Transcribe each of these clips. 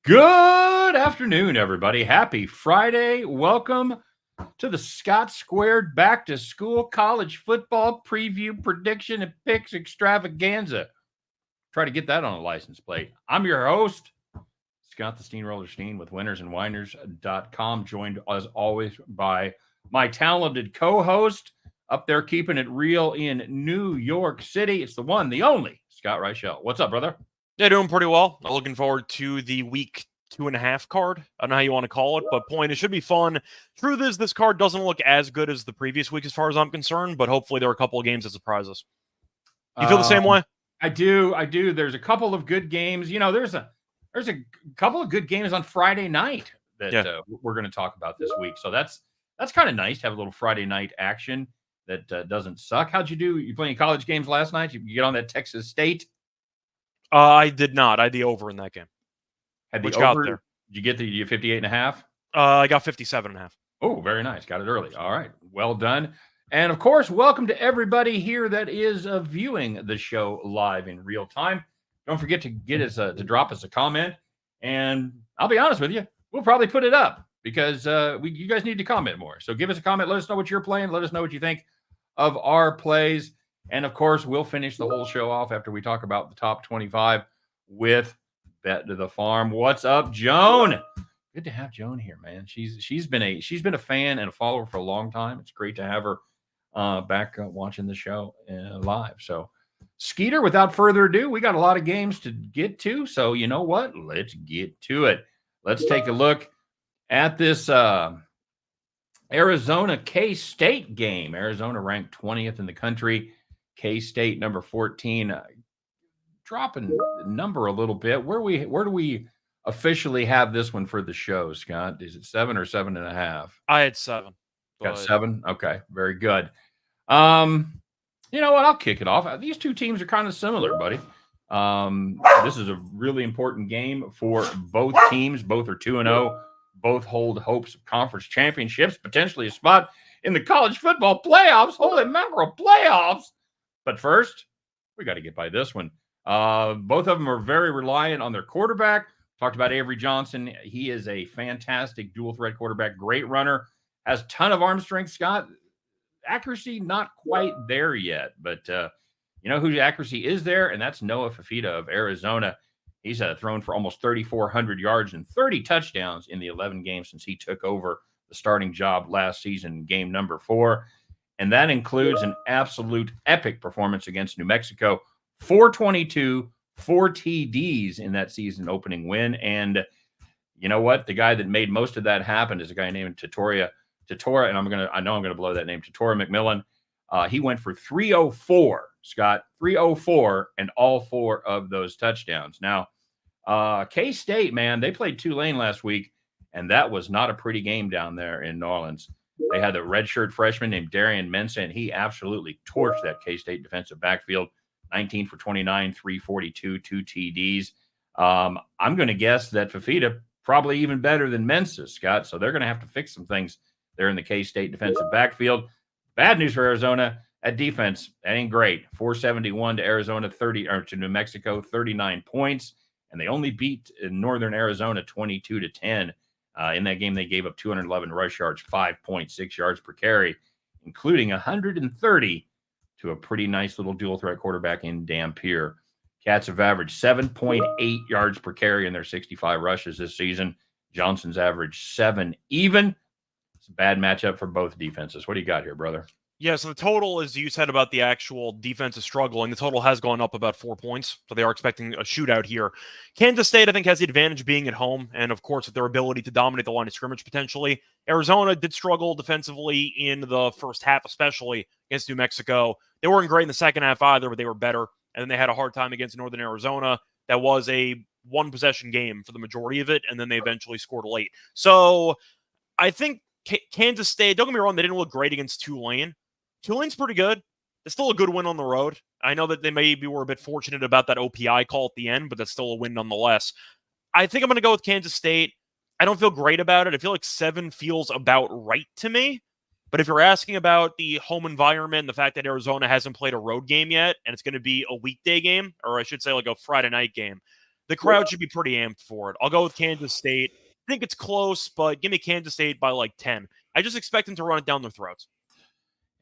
Good afternoon, everybody. Happy Friday. Welcome to the Scott Squared Back to School College Football Preview Prediction and Picks Extravaganza. Try to get that on a license plate. I'm your host, Scott the Steamroller Steehn with Whiners and Whiners.com, joined as always by my talented co-host up there keeping it real in New York City. It's the one, the only, Scott Reichel. What's up, brother? Yeah, doing pretty well. I'm looking forward to the week 2.5 card. I don't know how you want to call it, but it should be fun. Truth is, this card doesn't look as good as the previous week as far as I'm concerned, but hopefully there are a couple of games that surprise us. You feel the same way? I do. There's a couple of good games. You know, there's a couple of good games on Friday night that we're going to talk about this week. So that's kind of nice to have a little Friday night action that doesn't suck. How'd you do? You playing college games last night? You get on that Texas State? I did not. I had the over in that game. Had the over? Did you get the 58.5? I got 57.5. Oh, very nice. Got it early. All right. Well done. And of course, welcome to everybody here that is viewing the show live in real time. Don't forget to get us to drop us a comment. And I'll be honest with you, we'll probably put it up because you guys need to comment more. So give us a comment. Let us know what you're playing. Let us know what you think of our plays. And of course, we'll finish the whole show off after we talk about the top 25 with Bet to the Farm. What's up, Joan? Good to have Joan here, man. She's been a fan and a follower for a long time. It's great to have her back watching the show live. So, Skeeter, without further ado, we got a lot of games to get to. So, you know what? Let's get to it. Let's take a look at this Arizona K-State game. Arizona ranked 20th in the country. K-State number 14. Dropping the number a little bit. Where do we officially have this one for the show, Scott? Is it 7 or 7.5? I had 7. Got 7? Okay, very good. You know what? I'll kick it off. These two teams are kind of similar, buddy. This is a really important game for both teams. Both are 2-0. Both hold hopes of conference championships, potentially a spot in the college football playoffs. Holy mackerel, playoffs! But first, we got to get by this one. Both of them are very reliant on their quarterback. Talked about Avery Johnson. He is a fantastic dual threat quarterback, great runner, has a ton of arm strength, Scott. Accuracy, not quite there yet, but you know whose accuracy is there, and that's Noah Fifita of Arizona. He's thrown for almost 3,400 yards and 30 touchdowns in the 11 games since he took over the starting job last season, game number 4. And that includes an absolute epic performance against New Mexico. 422, 4 TDs in that season opening win. And you know what? The guy that made most of that happen is a guy named Tatora, and I know I'm gonna blow that name, Tatora McMillan. He went for 304, Scott, 304, and all 4 of those touchdowns. Now, K-State, man, they played Tulane last week, and that was not a pretty game down there in New Orleans. They had a redshirt freshman named Darian Mensah, and he absolutely torched that K-State defensive backfield. 19 for 29, 342, 2 TDs. I'm going to guess that Fifita probably even better than Mensah, Scott. So they're going to have to fix some things there in the K-State defensive backfield. Bad news for Arizona at defense. That ain't great. 471 to Arizona, to New Mexico, 39 points. And they only beat Northern Arizona 22-10. In that game, they gave up 211 rush yards, 5.6 yards per carry, including 130 to a pretty nice little dual threat quarterback in Dampier. Cats have averaged 7.8 yards per carry in their 65 rushes this season. Johnson's averaged 7 even. It's a bad matchup for both defenses. What do you got here, brother? Yeah, so the total, as you said about the actual defensive struggling, the total has gone up about 4 points. So they are expecting a shootout here. Kansas State, I think, has the advantage being at home. And, of course, with their ability to dominate the line of scrimmage potentially. Arizona did struggle defensively in the first half, especially against New Mexico. They weren't great in the second half either, but they were better. And then they had a hard time against Northern Arizona. That was a one-possession game for the majority of it, and then they eventually scored late. So I think Kansas State, don't get me wrong, they didn't look great against Tulane. Tulane's pretty good. It's still a good win on the road. I know that they maybe were a bit fortunate about that OPI call at the end, but that's still a win nonetheless. I think I'm going to go with Kansas State. I don't feel great about it. I feel like 7 feels about right to me. But if you're asking about the home environment, the fact that Arizona hasn't played a road game yet, and it's going to be a weekday game, or I should say like a Friday night game, the crowd should be pretty amped for it. I'll go with Kansas State. I think it's close, but give me Kansas State by like 10. I just expect them to run it down their throats.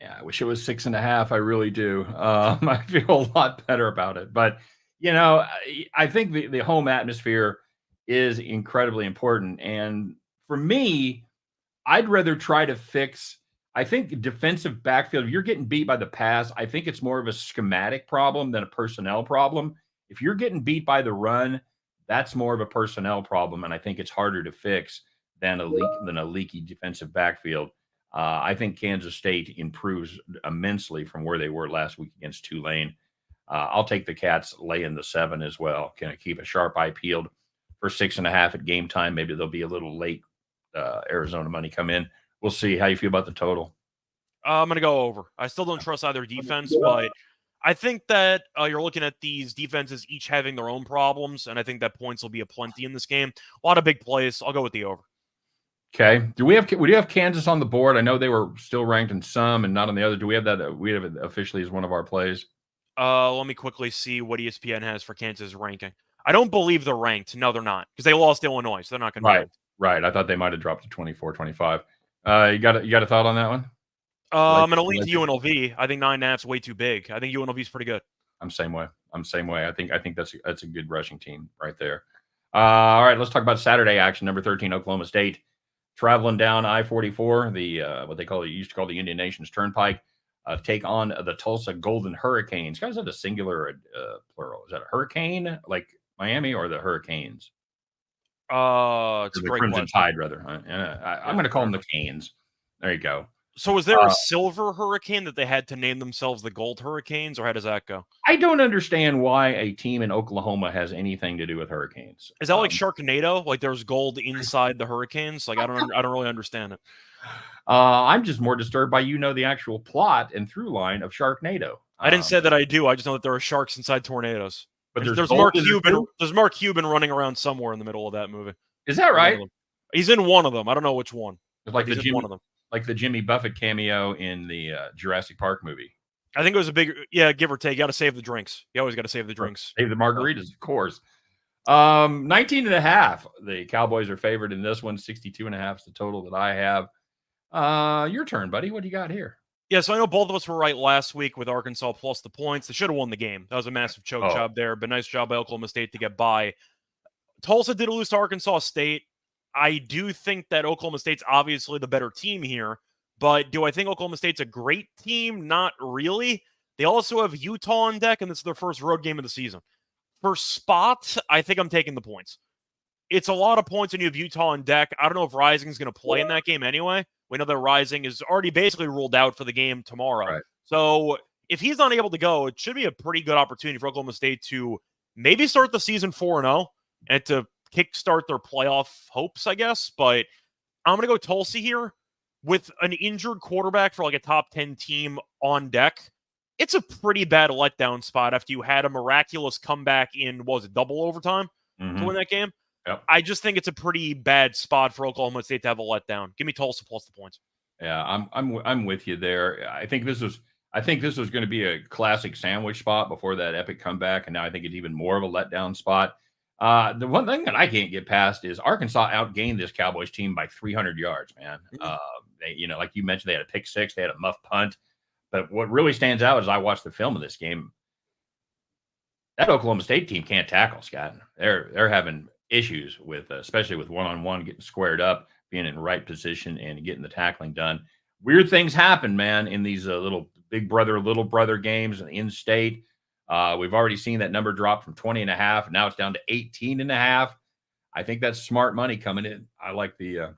Yeah, I wish it was 6.5. I really do. I feel a lot better about it. But, I think the home atmosphere is incredibly important. And for me, I'd rather try to fix. I think defensive backfield, if you're getting beat by the pass, I think it's more of a schematic problem than a personnel problem. If you're getting beat by the run, that's more of a personnel problem, and I think it's harder to fix than a leaky defensive backfield. I think Kansas State improves immensely from where they were last week against Tulane. I'll take the Cats laying the 7 as well. Can I keep a sharp eye peeled for 6.5 at game time? Maybe there'll be a little late Arizona money come in. We'll see. How you feel about the total? I'm going to go over. I still don't trust either defense, but I think that you're looking at these defenses each having their own problems, and I think that points will be aplenty in this game. A lot of big plays. I'll go with the over. Okay. Do we have Kansas on the board? I know they were still ranked in some and not on the other. Do we have that? We have it officially as one of our plays. Let me quickly see what ESPN has for Kansas ranking. I don't believe they're ranked. No, they're not, because they lost Illinois, so they're not going to be ranked. Right. I thought they might have dropped to 24, 25. You got a thought on that one? I'm going to lean to UNLV. I think 9.5 is way too big. I think UNLV is pretty good. I'm same way. I think that's a good rushing team right there. All right, let's talk about Saturday action. Number 13, Oklahoma State, traveling down I-44, the what they used to call the Indian Nations Turnpike, take on the Tulsa Golden Hurricanes. Guys, is that a singular plural? Is that a hurricane like Miami or the Hurricanes? It's a great Crimson question. Tide, rather. I'm going to call them the Canes. There you go. So was there a silver hurricane that they had to name themselves the Gold Hurricanes, or how does that go? I don't understand why a team in Oklahoma has anything to do with hurricanes. Is that like Sharknado? Like there's gold inside the hurricanes? Like I don't really understand it. I'm just more disturbed by the actual plot and through line of Sharknado. I didn't say that I do. I just know that there are sharks inside tornadoes. But there's Mark Cuban. There's Mark Cuban running around somewhere in the middle of that movie. Is that right? He's in one of them. I don't know which one. It's like one of them. Like the Jimmy Buffett cameo in the Jurassic Park movie. I think it was a big, give or take. You got to save the drinks. You always got to save the drinks. Save the margaritas, of course. 19.5. The Cowboys are favored in this one. 62.5 is the total that I have. Your turn, buddy. What do you got here? Yeah, so I know both of us were right last week with Arkansas plus the points. They should have won the game. That was a massive choke job there, but nice job by Oklahoma State to get by. Tulsa did lose to Arkansas State. I do think that Oklahoma State's obviously the better team here, but do I think Oklahoma State's a great team? Not really. They also have Utah on deck, and this is their first road game of the season. For spot, I think I'm taking the points. It's a lot of points when you have Utah on deck. I don't know if Rising's going to play in that game anyway. We know that Rising is already basically ruled out for the game tomorrow. Right. So if he's not able to go, it should be a pretty good opportunity for Oklahoma State to maybe start the season 4-0 and to kickstart their playoff hopes, I guess. But I'm going to go Tulsa here with an injured quarterback for like a top 10 team on deck. It's a pretty bad letdown spot after you had a miraculous comeback in, double overtime to win that game. Yep. I just think it's a pretty bad spot for Oklahoma State to have a letdown. Give me Tulsa plus the points. Yeah, I'm with you there. I think this was going to be a classic sandwich spot before that epic comeback, and now I think it's even more of a letdown spot. The one thing that I can't get past is Arkansas outgained this Cowboys team by 300 yards, man. They, like you mentioned, they had a pick six, they had a muff punt. But what really stands out is I watched the film of this game. That Oklahoma State team can't tackle, Scott. They're having issues with, especially with one-on-one, getting squared up, being in the right position, and getting the tackling done. Weird things happen, man, in these little big brother, little brother games in state. We've already seen that number drop from 20.5. Now it's down to 18.5. I think that's smart money coming in. I like the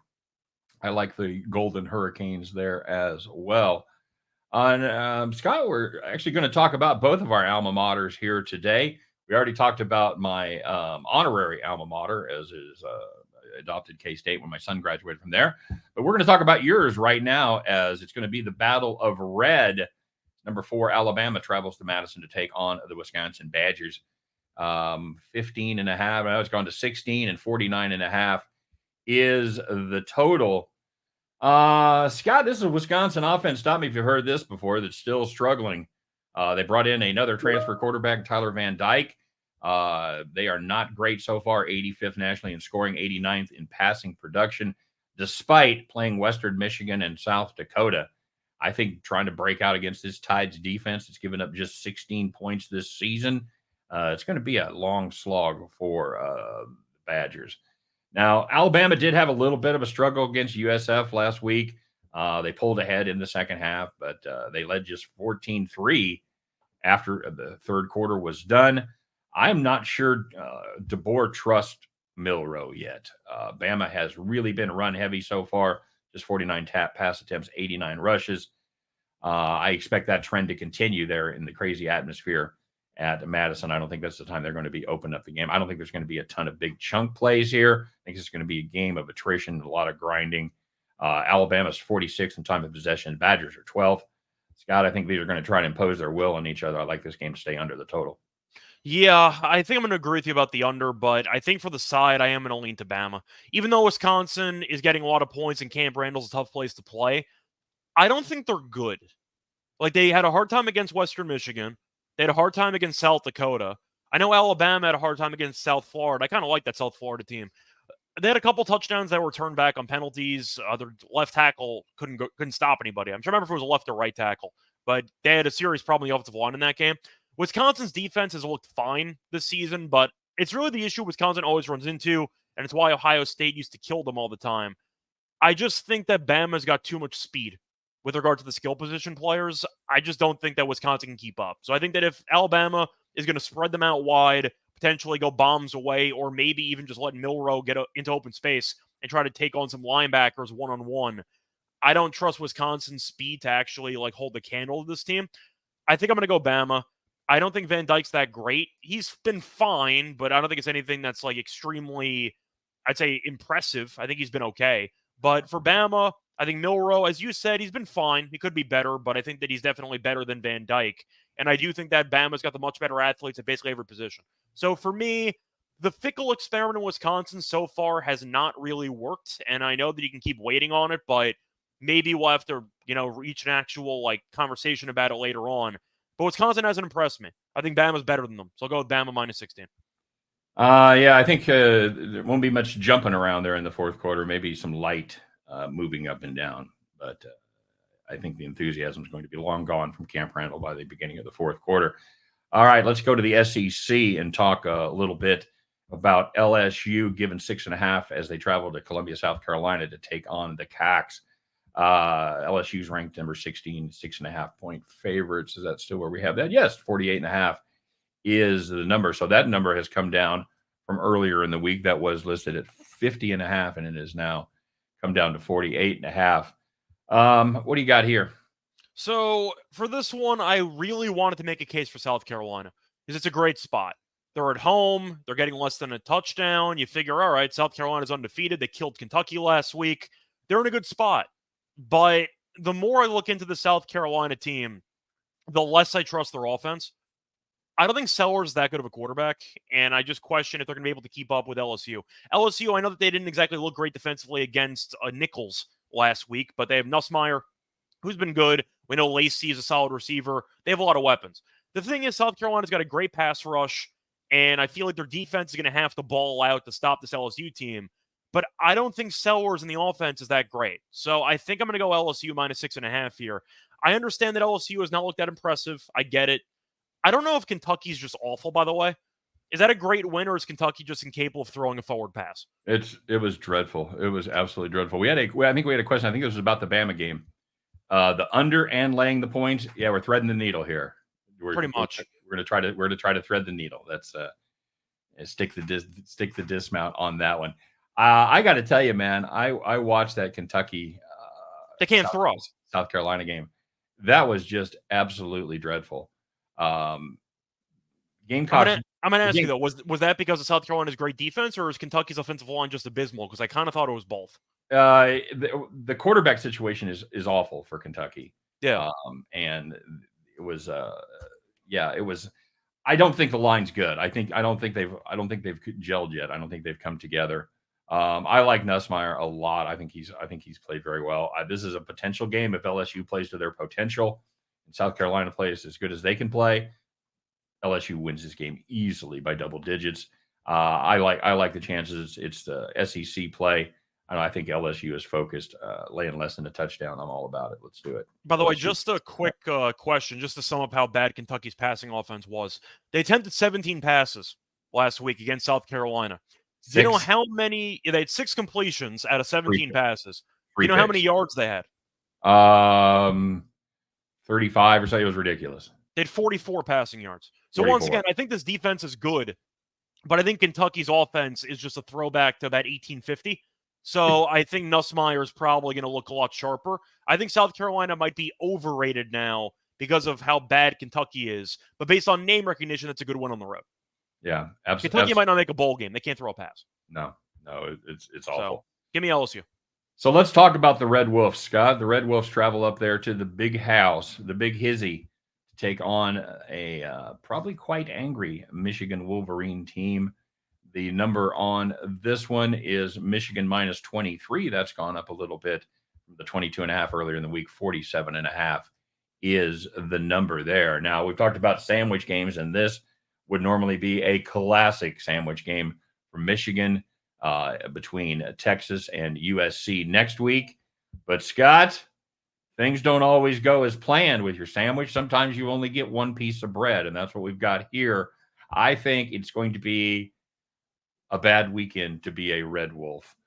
Golden Hurricanes there as well. Scott, we're actually going to talk about both of our alma maters here today. We already talked about my honorary alma mater, as is adopted K-State when my son graduated from there. But we're going to talk about yours right now, as it's going to be the Battle of Red. Number 4, Alabama travels to Madison to take on the Wisconsin Badgers. 15.5. Now it's gone to 16, and 49.5 is the total. Scott, this is a Wisconsin offense. Stop me if you've heard this before. That's still struggling. They brought in another transfer quarterback, Tyler Van Dyke. They are not great so far, 85th nationally in scoring, 89th in passing production, despite playing Western Michigan and South Dakota. I think trying to break out against this Tide's defense, it's given up just 16 points this season. It's going to be a long slog for the Badgers. Now, Alabama did have a little bit of a struggle against USF last week. They pulled ahead in the second half, but they led just 14-3 after the third quarter was done. I'm not sure DeBoer trusts Milroe yet. Bama has really been run heavy so far, just 49 pass attempts, 89 rushes. I expect that trend to continue there in the crazy atmosphere at Madison. I don't think that's the time they're going to be opening up the game. I don't think there's going to be a ton of big chunk plays here. I think it's going to be a game of attrition, a lot of grinding. Alabama's 46th in time of possession. Badgers are 12th. Scott, I think these are going to try to impose their will on each other. I like this game to stay under the total. Yeah, I think I'm going to agree with you about the under, but I think for the side, I am going to lean to Bama. Even though Wisconsin is getting a lot of points and Camp Randall's a tough place to play, I don't think they're good. Like, they had a hard time against Western Michigan. They had a hard time against South Dakota. I know Alabama had a hard time against South Florida. I kind of like that South Florida team. They had a couple touchdowns that were turned back on penalties. Their left tackle couldn't stop anybody. I'm trying to remember if it was a left or right tackle, but they had a serious problem in the offensive line in that game. Wisconsin's defense has looked fine this season, but it's really the issue Wisconsin always runs into, and it's why Ohio State used to kill them all the time. I just think that Bama's got too much speed with regard to the skill position players. I just don't think that Wisconsin can keep up. So I think that if Alabama is going to spread them out wide, potentially go bombs away, or maybe even just let Milroe get into open space and try to take on some linebackers one-on-one, I don't trust Wisconsin's speed to actually hold the candle to this team. I think I'm going to go Bama. I don't think Van Dyke's that great. He's been fine, but I don't think it's anything that's extremely, I'd say, impressive. I think he's been okay. But for Bama, I think Milroe, as you said, he's been fine. He could be better, but I think that he's definitely better than Van Dyke. And I do think that Bama's got the much better athletes at basically every position. So for me, the fickle experiment in Wisconsin so far has not really worked. And I know that you can keep waiting on it, but maybe we'll have to, reach an actual conversation about it later on. But Wisconsin hasn't impressed me. I think Bama's better than them. So I'll go with Bama minus 16. Yeah, I think there won't be much jumping around there in the fourth quarter. Maybe some light moving up and down. But I think the enthusiasm is going to be long gone from Camp Randall by the beginning of the fourth quarter. All right, let's go to the SEC and talk a little bit about LSU given 6.5 as they travel to Columbia, South Carolina to take on the Cacks. LSU's ranked number 16, 6.5 point favorites. Is that still where we have that? Yes, 48.5 is the number. So that number has come down from earlier in the week. That was listed at 50.5, and it is now come down to 48.5. What do you got here? So for this one, I really wanted to make a case for South Carolina because it's a great spot. They're at home. They're getting less than a touchdown. You figure, all right, South Carolina's undefeated. They killed Kentucky last week. They're in a good spot. But the more I look into the South Carolina team, the less I trust their offense. I don't think Sellers is that good of a quarterback, and I just question if they're going to be able to keep up with LSU. LSU, I know that they didn't exactly look great defensively against Nichols last week, but they have Nussmeier, who's been good. We know Lacey is a solid receiver. They have a lot of weapons. The thing is, South Carolina's got a great pass rush, and I feel like their defense is going to have to ball out to stop this LSU team. But I don't think Sellers in the offense is that great. So I think I'm going to go LSU minus 6.5 here. I understand that LSU has not looked that impressive. I get it. I don't know if Kentucky's just awful, by the way. Is that a great win, or is Kentucky just incapable of throwing a forward pass? It was dreadful. It was absolutely dreadful. I think we had a question. I think it was about the Bama game. The under and laying the points. Yeah, we're threading the needle here. Pretty much. We're gonna try to thread the needle. That's stick the dismount on that one. I got to tell you, man, I watched that Kentucky. They can't throw. South Carolina game. That was just absolutely dreadful. Game caution. I'm going to ask you, though, was that because of South Carolina's great defense, or is Kentucky's offensive line just abysmal? Because I kind of thought it was both. The quarterback situation is awful for Kentucky. Yeah. And it was, it was. I don't think the line's good. I don't think they've gelled yet. I don't think they've come together. I like Nussmeier a lot. I think he's played very well. This is a potential game if LSU plays to their potential and South Carolina plays as good as they can play. LSU wins this game easily by double digits. I like the chances. It's the SEC play. And I think LSU is focused, laying less than a touchdown. I'm all about it. Let's do it. By the way, LSU. just a quick question, just to sum up how bad Kentucky's passing offense was. They attempted 17 passes last week against South Carolina. Do you know how many? They had 6 completions out of 17 passes. Do you know how many yards they had? 35 or so. It was ridiculous. They had 44 passing yards. So 44. Once again, I think this defense is good, but I think Kentucky's offense is just a throwback to about 1850. So I think Nussmeier is probably going to look a lot sharper. I think South Carolina might be overrated now because of how bad Kentucky is. But based on name recognition, that's a good win on the road. Yeah, absolutely. Kentucky might not make a bowl game. They can't throw a pass. No, it's awful. So, give me LSU. So let's talk about the Red Wolves, Scott. The Red Wolves travel up there to the big house, the big hizzy, to take on a probably quite angry Michigan Wolverine team. The number on this one is Michigan minus 23. That's gone up a little bit from the 22.5 earlier in the week. 47.5 is the number there. Now, we've talked about sandwich games, and this would normally be a classic sandwich game for Michigan between Texas and USC next week. But, Scott, things don't always go as planned with your sandwich. Sometimes you only get one piece of bread, and that's what we've got here. I think it's going to be a bad weekend to be a Red Wolf.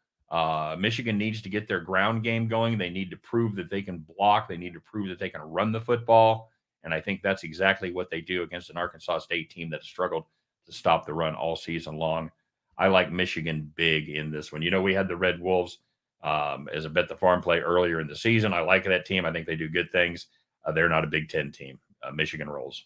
Michigan needs to get their ground game going. They need to prove that they can block. They need to prove that they can run the football. And I think that's exactly what they do against an Arkansas State team that has struggled to stop the run all season long. I like Michigan big in this one. You know, we had the Red Wolves as a bet the farm play earlier in the season. I like that team. I think they do good things. They're not a Big Ten team. Michigan rolls.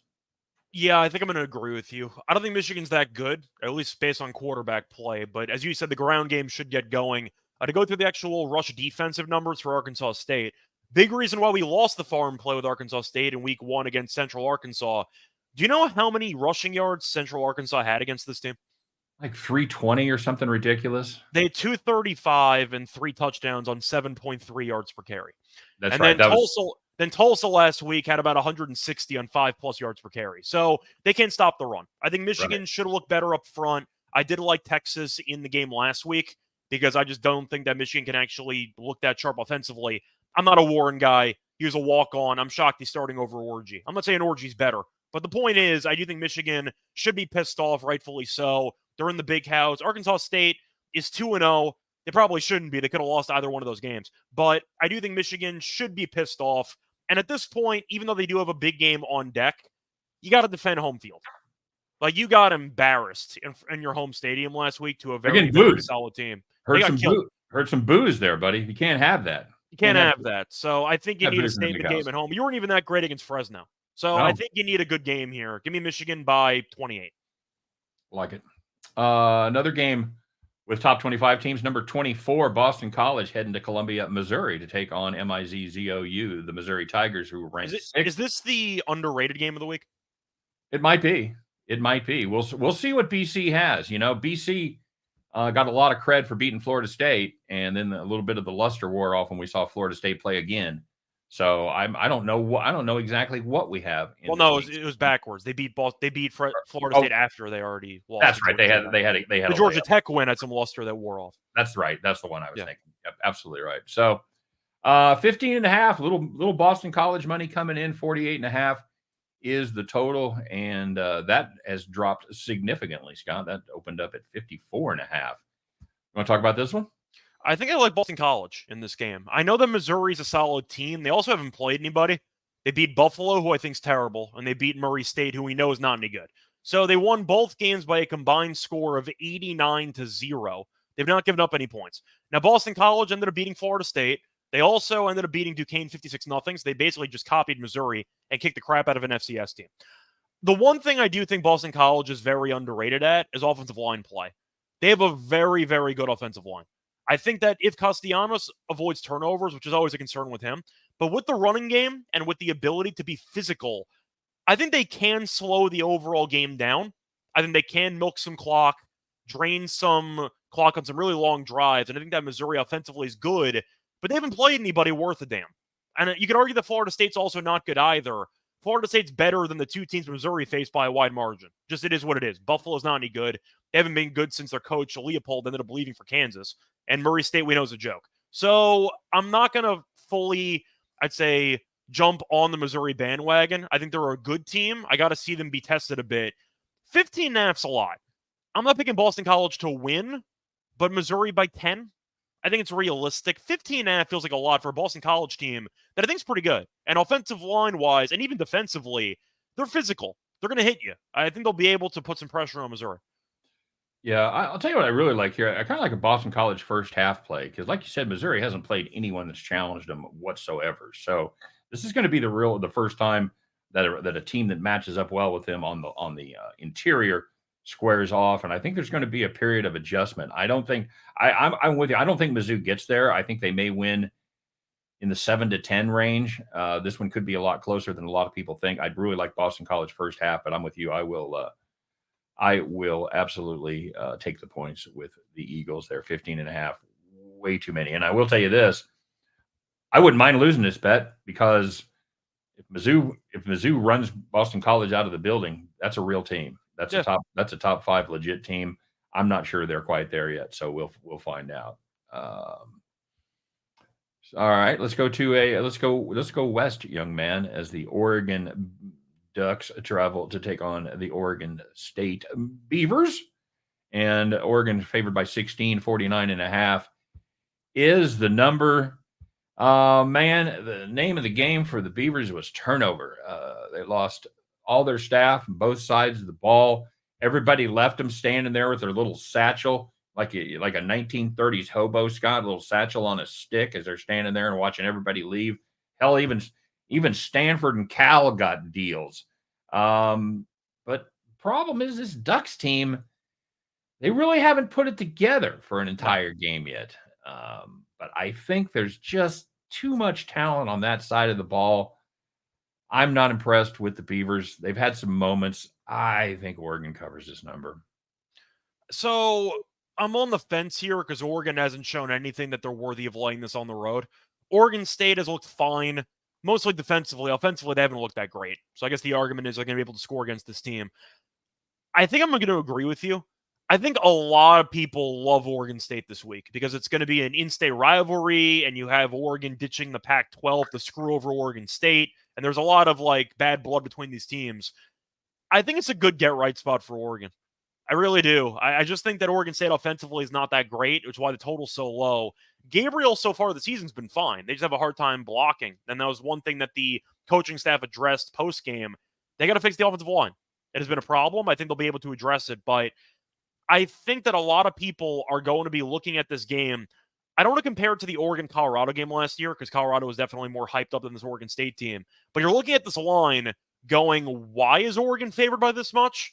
Yeah, I think I'm going to agree with you. I don't think Michigan's that good, at least based on quarterback play. But as you said, the ground game should get going. To go through the actual rush defensive numbers for Arkansas State, big reason why we lost the farm play with Arkansas State in week 1 against Central Arkansas. Do you know how many rushing yards Central Arkansas had against this team? Like 320 or something ridiculous. They had 235 and 3 touchdowns on 7.3 yards per carry. That's and right. Then Tulsa last week had about 160 on 5+ yards per carry. So they can't stop the run. I think Michigan should have looked better up front. I did like Texas in the game last week because I just don't think that Michigan can actually look that sharp offensively. I'm not a Warren guy. He was a walk-on. I'm shocked he's starting over Orji. I'm not saying Orji's better. But the point is, I do think Michigan should be pissed off, rightfully so. They're in the big house. Arkansas State is 2-0. They probably shouldn't be. They could have lost either one of those games. But I do think Michigan should be pissed off. And at this point, even though they do have a big game on deck, you got to defend home field. Like, you got embarrassed in your home stadium last week to a very, very solid team. Heard some boos there, buddy. You can't have that. You can't have that. So I think you need to stay in the game at home. You weren't even that great against Fresno. So I think you need a good game here. Give me Michigan by 28. Like it. Another game with top 25 teams. Number 24, Boston College heading to Columbia, Missouri to take on MIZZOU, the Missouri Tigers, who ranked 6th. Is this the underrated game of the week? It might be. It might be. We'll see what BC has. You know, BC got a lot of cred for beating Florida State, and then a little bit of the luster wore off when we saw Florida State play again. So I don't know exactly what we have. Well, no, it was backwards. They beat Florida State after they already lost. That's right. They had the Georgia Tech win had some luster that wore off. That's right. That's the one I was thinking. Yep, absolutely right. So 15.5, little Boston College money coming in. 48.5 is the total, and that has dropped significantly, Scott. That opened up at 54.5. You want to talk about this one? I think I like Boston College in this game. I know that Missouri's a solid team. They also haven't played anybody. They beat Buffalo, who I think is terrible, and they beat Murray State, who we know is not any good. So they won both games by a combined score of 89-0. They've not given up any points. Now, Boston College ended up beating Florida State. They also ended up beating Duquesne 56-0. So they basically just copied Missouri and kicked the crap out of an FCS team. The one thing I do think Boston College is very underrated at is offensive line play. They have a very, very good offensive line. I think that if Castellanos avoids turnovers, which is always a concern with him, but with the running game and with the ability to be physical, I think they can slow the overall game down. I think they can milk some clock, drain some clock on some really long drives, and I think that Missouri offensively is good, but they haven't played anybody worth a damn. And you could argue that Florida State's also not good either, Florida State's better than the two teams Missouri faced by a wide margin. Just it is what it is. Buffalo's not any good. They haven't been good since their coach, Leopold, ended up leaving for Kansas. And Murray State, we know, is a joke. So I'm not going to fully, I'd say, jump on the Missouri bandwagon. I think they're a good team. I got to see them be tested a bit. 15.5's a lot. I'm not picking Boston College to win, but Missouri by 10, I think it's realistic. 15.5 feels like a lot for a Boston College team that I think is pretty good. And offensive line-wise, and even defensively, they're physical. They're going to hit you. I think they'll be able to put some pressure on Missouri. Yeah, I'll tell you what I really like here. I kind of like a Boston College first half play because, like you said, Missouri hasn't played anyone that's challenged them whatsoever. So this is going to be the first time that a team that matches up well with them on the interior squares off, and I think there's going to be a period of adjustment. I don't think I'm with you. I don't think Mizzou gets there. I think they may win in the 7-10 range. This one could be a lot closer than a lot of people think. I'd really like Boston College first half, but I'm with you. I will absolutely take the points with the Eagles there. 15.5, way too many. And I will tell you this: I wouldn't mind losing this bet because if Mizzou runs Boston College out of the building, that's a real team. That's a top 5 legit team. I'm not sure they're quite there yet, so we'll find out. All right, let's go west, young man, as the Oregon Ducks travel to take on the Oregon State Beavers. And Oregon favored by 16, 49.5 is the number. Man, the name of the game for the Beavers was turnover. They lost all their staff, both sides of the ball. Everybody left them standing there with their little satchel, like a 1930s hobo, Scott, a little satchel on a stick as they're standing there and watching everybody leave. Hell, even Stanford and Cal got deals. But problem is this Ducks team, they really haven't put it together for an entire game yet. But I think there's just too much talent on that side of the ball. I'm not impressed with the Beavers. They've had some moments. I think Oregon covers this number. So I'm on the fence here because Oregon hasn't shown anything that they're worthy of laying this on the road. Oregon State has looked fine, mostly defensively. Offensively, they haven't looked that great. So I guess the argument is they're going to be able to score against this team. I think I'm going to agree with you. I think a lot of people love Oregon State this week because it's going to be an in-state rivalry, and you have Oregon ditching the Pac-12 to screw over Oregon State, and there's a lot of bad blood between these teams. I think it's a good get-right spot for Oregon. I really do. I just think that Oregon State offensively is not that great, which is why the total's so low. Gabriel so far this season's been fine. They just have a hard time blocking, and that was one thing that the coaching staff addressed post-game. They got to fix the offensive line. It has been a problem. I think they'll be able to address it, but I think that a lot of people are going to be looking at this game. I don't want to compare it to the Oregon-Colorado game last year because Colorado was definitely more hyped up than this Oregon State team. But you're looking at this line going, why is Oregon favored by this much?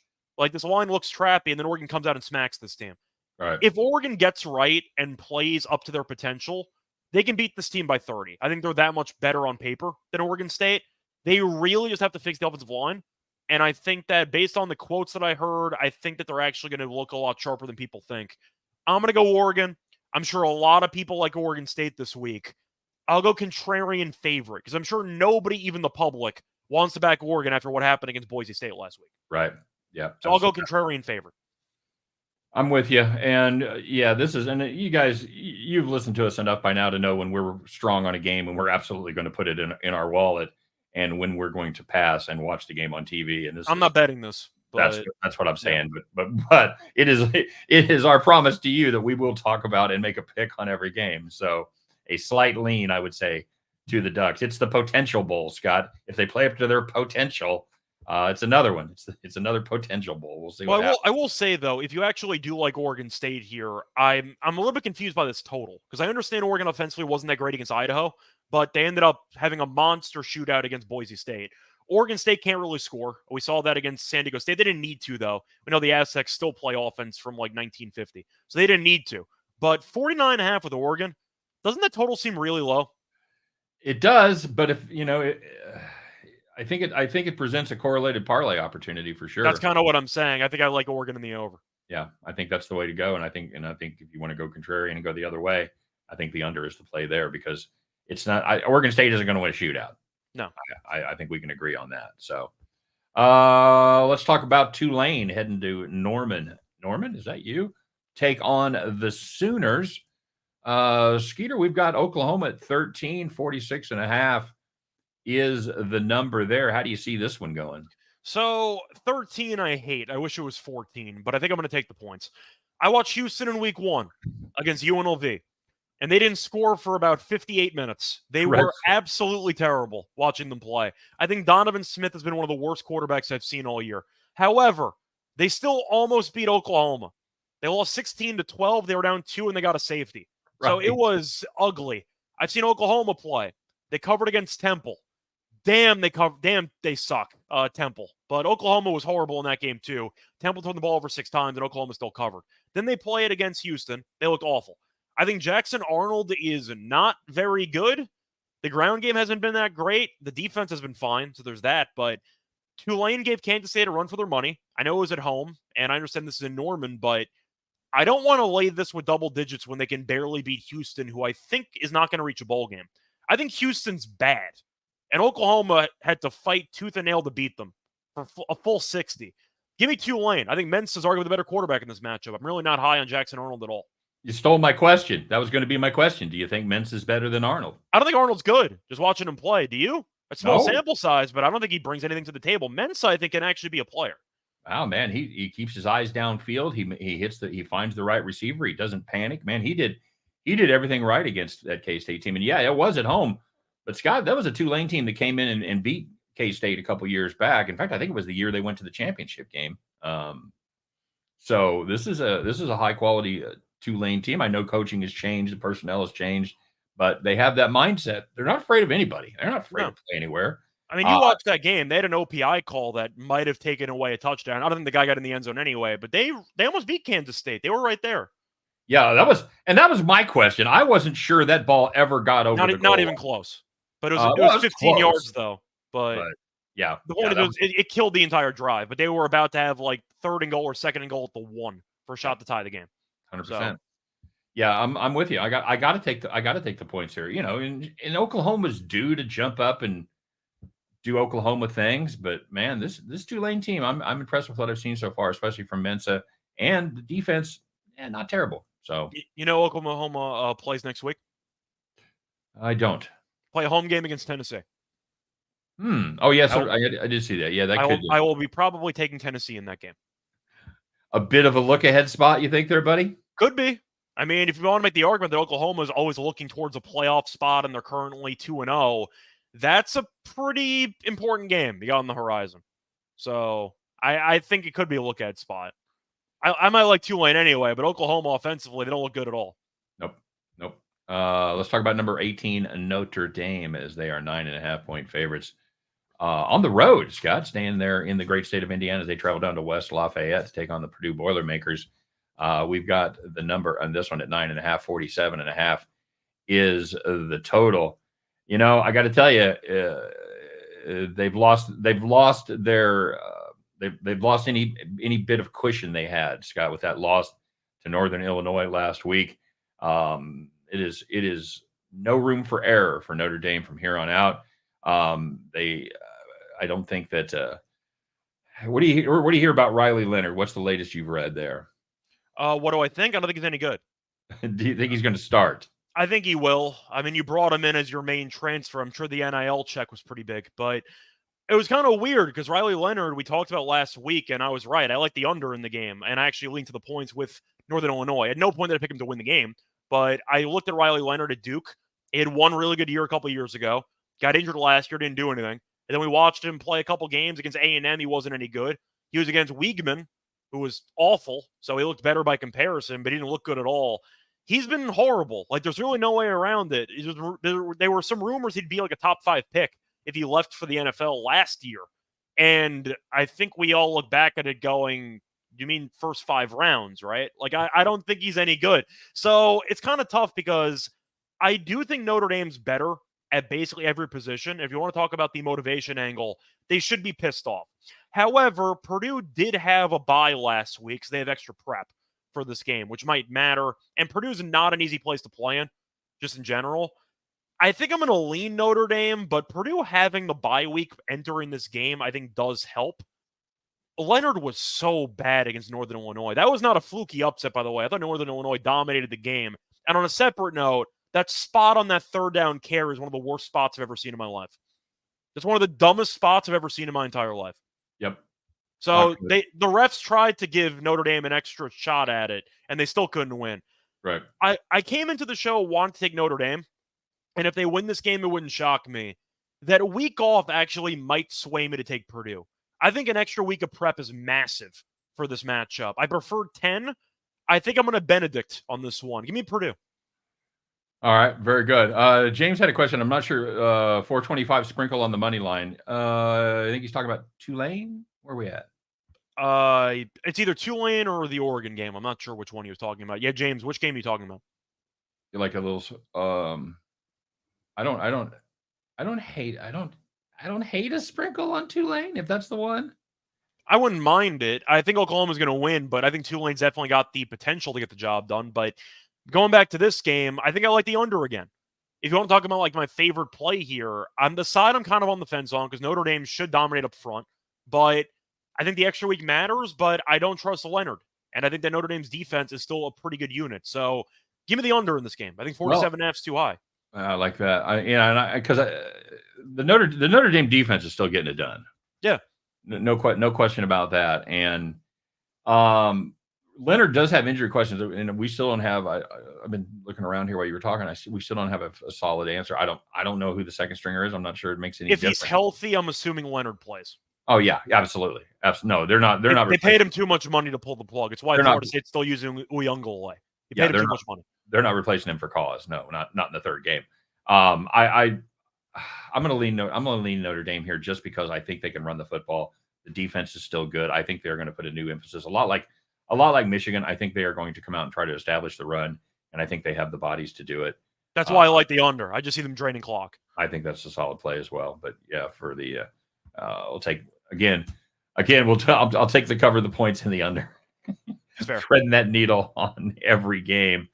This line looks trappy, and then Oregon comes out and smacks this team. Right. If Oregon gets right and plays up to their potential, they can beat this team by 30. I think they're that much better on paper than Oregon State. They really just have to fix the offensive line. And I think that based on the quotes that I heard, I think that they're actually going to look a lot sharper than people think. I'm going to go Oregon. I'm sure a lot of people like Oregon State this week. I'll go contrarian favorite because I'm sure nobody, even the public, wants to back Oregon after what happened against Boise State last week. Right. Yeah. So I'll go contrarian favorite. I'm with you. And and you guys, you've listened to us enough by now to know when we're strong on a game and we're absolutely going to put it in our wallet, and when we're going to pass and watch the game on TV. And I'm not betting this. But that's what I'm saying. Yeah. But it is our promise to you that we will talk about and make a pick on every game. So a slight lean, I would say, to the Ducks. It's the potential bowl, Scott. If they play up to their potential, it's another one. It's another potential bowl. We'll see. I will say though, if you actually do like Oregon State here, I'm a little bit confused by this total because I understand Oregon offensively wasn't that great against Idaho, but they ended up having a monster shootout against Boise State. Oregon State can't really score. We saw that against San Diego State. They didn't need to, though. We know the Aztecs still play offense from 1950, so they didn't need to. But 49.5 with Oregon, doesn't that total seem really low? It does, but if I think it presents a correlated parlay opportunity for sure. That's kind of what I'm saying. I think I like Oregon in the over. Yeah, I think that's the way to go, and I think if you want to go contrarian and go the other way, I think the under is the play there because it's not. Oregon State isn't going to win a shootout. No. I think we can agree on that. So let's talk about Tulane heading to Norman. Norman, is that you? Take on the Sooners. Skeeter, we've got Oklahoma at 13, 46.5 is the number there. How do you see this one going? So 13, I hate. I wish it was 14, but I think I'm going to take the points. I watched Houston in week 1 against UNLV, and they didn't score for about 58 minutes. They Right. were absolutely terrible watching them play. I think Donovan Smith has been one of the worst quarterbacks I've seen all year. However, they still almost beat Oklahoma. They lost 16-12. They were down 2, and they got a safety. So Right. it was ugly. I've seen Oklahoma play. They covered against Temple. Damn, they suck, Temple. But Oklahoma was horrible in that game, too. Temple turned the ball over 6 times, and Oklahoma still covered. Then they play it against Houston. They looked awful. I think Jackson Arnold is not very good. The ground game hasn't been that great. The defense has been fine, so there's that. But Tulane gave Kansas State a run for their money. I know it was at home, and I understand this is in Norman, but I don't want to lay this with double digits when they can barely beat Houston, who I think is not going to reach a bowl game. I think Houston's bad. And Oklahoma had to fight tooth and nail to beat them for a full 60. Give me Tulane. I think Mentz is arguably the better quarterback in this matchup. I'm really not high on Jackson Arnold at all. You stole my question. That was going to be my question. Do you think Mentz is better than Arnold? I don't think Arnold's good, just watching him play. Do you? A small No. sample size, but I don't think he brings anything to the table. Mentz, I think, can actually be a player. Wow, man, he keeps his eyes downfield. He finds the right receiver. He doesn't panic. Man, he did everything right against that K-State team. And yeah, it was at home. But Scott, that was a Tulane team that came in and beat K-State a couple years back. In fact, I think it was the year they went to the championship game. So this is a high quality Tulane team. I know coaching has changed, the personnel has changed, but they have that mindset. They're not afraid of anybody. They're not afraid to play anywhere. I mean, you watched that game. They had an OPI call that might have taken away a touchdown. I don't think the guy got in the end zone anyway, but they almost beat Kansas State. They were right there. Yeah, that was my question. I wasn't sure that ball ever got over the goal. Not even close. But it was 15 close. Yards though. But yeah, the point is it killed the entire drive. But they were about to have like 3rd and goal or 2nd and goal at the 1 for a shot to tie the game. 100%. So. Yeah, I'm with you. I got to take the points here. You know, and Oklahoma's due to jump up and do Oklahoma things, but man, this Tulane team, I'm impressed with what I've seen so far, especially from Mensa, and the defense, not terrible. So you know, Oklahoma plays next week. I don't play a home game against Tennessee. Oh yes, I did see that. Yeah, I will be probably taking Tennessee in that game. A bit of a look ahead spot, you think there, buddy? Could be. I mean, if you want to make the argument that Oklahoma is always looking towards a playoff spot and they're currently 2-0, that's a pretty important game beyond on the horizon. So I think it could be a look ahead spot. I might like Tulane anyway, but Oklahoma offensively, they don't look good at all. Nope. Let's talk about number 18, Notre Dame, as they are 9.5-point favorites. On the road, Scott, staying there in the great state of Indiana as they travel down to West Lafayette to take on the Purdue Boilermakers. We've got the number on this one at 9.5, 47.5 is the total. You know, I got to tell you, they've lost any bit of cushion they had, Scott, with that loss to Northern Illinois last week. It is no room for error for Notre Dame from here on out. I don't think that. What do you hear about Riley Leonard? What's the latest you've read there? What do I think? I don't think he's any good. Do you think he's going to start? I think he will. I mean, you brought him in as your main transfer. I'm sure the NIL check was pretty big, but it was kind of weird because Riley Leonard, we talked about last week, and I was right. I like the under in the game, and I actually leaned to the points with Northern Illinois. At no point did I pick him to win the game, but I looked at Riley Leonard at Duke. He had one really good year a couple years ago. Got injured last year, didn't do anything. And then we watched him play a couple games against A&M. He wasn't any good. He was against Weigman, who was awful, so he looked better by comparison, but he didn't look good at all. He's been horrible. Like, there's really no way around it. There were some rumors he'd be like a top 5 pick if he left for the NFL last year. And I think we all look back at it going, you mean first 5 rounds, right? Like, I don't think he's any good. So it's kind of tough because I do think Notre Dame's better at basically every position. If you want to talk about the motivation angle, they should be pissed off. However, Purdue did have a bye last week, so they have extra prep for this game, which might matter. And Purdue's not an easy place to play in, just in general. I think I'm going to lean Notre Dame, but Purdue having the bye week entering this game, I think does help. Leonard was so bad against Northern Illinois. That was not a fluky upset, by the way. I thought Northern Illinois dominated the game. And on a separate note, that spot on that third down carry is one of the worst spots I've ever seen in my life. It's one of the dumbest spots I've ever seen in my entire life. Yep. So the refs tried to give Notre Dame an extra shot at it, and they still couldn't win. Right. I came into the show wanting to take Notre Dame, and if they win this game, it wouldn't shock me. That week off actually might sway me to take Purdue. I think an extra week of prep is massive for this matchup. I prefer 10. I think I'm going to Benedict on this one. Give me Purdue. All right, very good. James had a question. I'm not sure. 425 sprinkle on the money line. I think he's talking about Tulane. Where are we at? It's either Tulane or the Oregon game. I'm not sure which one he was talking about. Yeah, James, which game are you talking about? Like a little. I don't hate a sprinkle on Tulane if that's the one. I wouldn't mind it. I think Oklahoma's going to win, but I think Tulane's definitely got the potential to get the job done. But going back to this game, I think I like the under again. If you want to talk about like my favorite play here, on the side I'm kind of on the fence on because Notre Dame should dominate up front. But I think the extra week matters, but I don't trust Leonard. And I think that Notre Dame's defense is still a pretty good unit. So give me the under in this game. I think 47.5 is too high. I like that. Because the Notre Dame defense is still getting it done. Yeah. No question about that. And Leonard does have injury questions, and we still don't have. I've been looking around here while you were talking. We still don't have a solid answer. I don't know who the second stringer is. I'm not sure it makes any difference. If he's healthy, I'm assuming Leonard plays. Oh yeah, absolutely. No, they're not. They paid him too much money to pull the plug. It's why Florida State's still using Uyunglele. They paid him too much money. They're not replacing him for cause. No, not in the third game. I'm going to lean Notre Dame here just because I think they can run the football. The defense is still good. I think they're going to put a new emphasis, a lot like Michigan. I think they are going to come out and try to establish the run, and I think they have the bodies to do it. That's why I like the under. I just see them draining clock. I think that's a solid play as well. But yeah, for the I'll take again. I'll take the cover of the points in the under. Threading that needle on every game.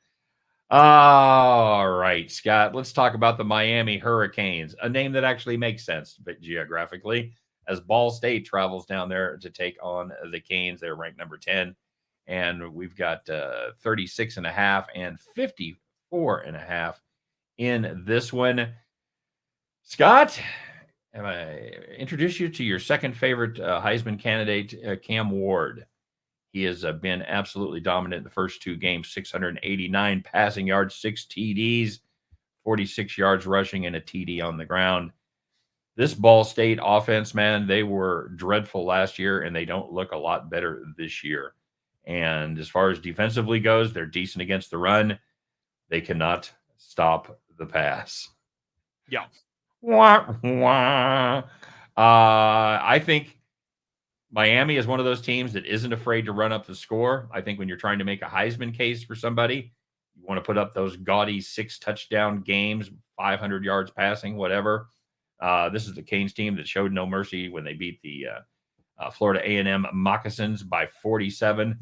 All right, Scott, let's talk about the Miami Hurricanes, a name that actually makes sense geographically, as Ball State travels down there to take on the Canes. They're ranked number 10, and we've got 36.5 and 54.5 in this one. Scott, I introduce you to your second favorite Heisman candidate, Cam Ward. He has been absolutely dominant in the first two games, 689 passing yards, 6 TDs, 46 yards rushing, and a TD on the ground. This Ball State offense, man, they were dreadful last year, and they don't look a lot better this year. And as far as defensively goes, they're decent against the run. They cannot stop the pass. Yeah. Wah, wah. I think Miami is one of those teams that isn't afraid to run up the score. I think when you're trying to make a Heisman case for somebody, you want to put up those gaudy 6-touchdown games, 500 yards passing, whatever. This is the Canes team that showed no mercy when they beat the Florida A&M Moccasins by 47.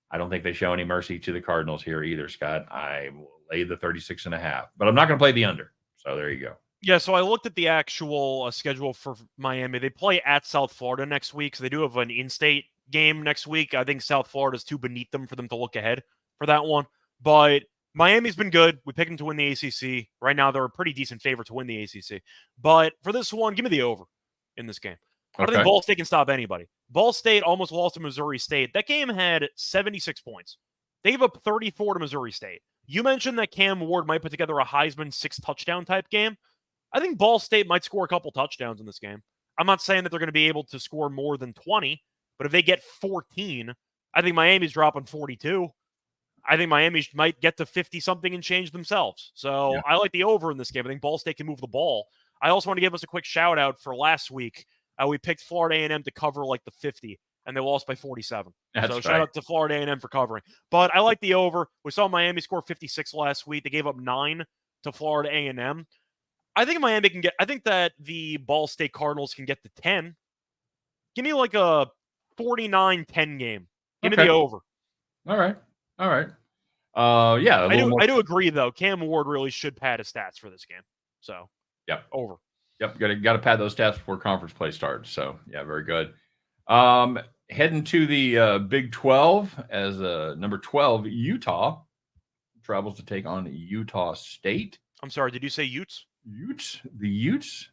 I don't think they show any mercy to the Cardinals here either, Scott. I will lay the 36.5, but I'm not going to play the under. So there you go. Yeah, so I looked at the actual schedule for Miami. They play at South Florida next week, so they do have an in-state game next week. I think South Florida's too beneath them for them to look ahead for that one. But Miami's been good. We picked them to win the ACC. Right now, they're a pretty decent favorite to win the ACC. But for this one, give me the over in this game. I don't think Ball State can stop anybody. Ball State almost lost to Missouri State. That game had 76 points. They gave up 34 to Missouri State. You mentioned that Cam Ward might put together a Heisman 6-touchdown type game. I think Ball State might score a couple touchdowns in this game. I'm not saying that they're going to be able to score more than 20, but if they get 14, I think Miami's dropping 42. I think Miami might get to 50-something and change themselves. So yeah. I like the over in this game. I think Ball State can move the ball. I also want to give us a quick shout-out for last week. We picked Florida A&M to cover like the 50, and they lost by 47. That's so right. Shout out to Florida A&M for covering. But I like the over. We saw Miami score 56 last week. They gave up 9 to Florida A&M. I think Miami can get – I think that the Ball State Cardinals can get to 10. Give me like a 49-10 game. Give me the over. All right. Yeah. I do agree, though. Cam Ward really should pad his stats for this game. So, Yep. over. Yep. Got to pad those stats before conference play starts. So, yeah, very good. Heading to the Big 12 as number 12, Utah travels to take on Utah State. I'm sorry, did you say Utes? The Utes.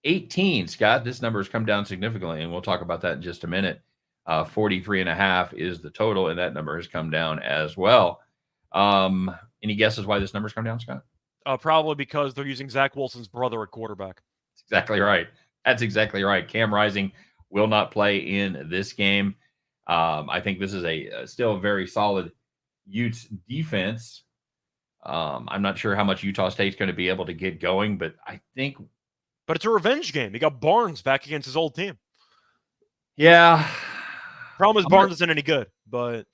18, Scott. This number has come down significantly, and we'll talk about that in just a minute. 43.5 is the total, and that number has come down as well. Any guesses why this number's come down, Scott? Probably because they're using Zach Wilson's brother at quarterback. That's exactly right. That's exactly right. Cam Rising will not play in this game. I think this is still a very solid Utes defense. I'm not sure how much Utah State's going to be able to get going, but I think. But it's a revenge game. He got Barnes back against his old team. Yeah. Problem is Barnes isn't any good, but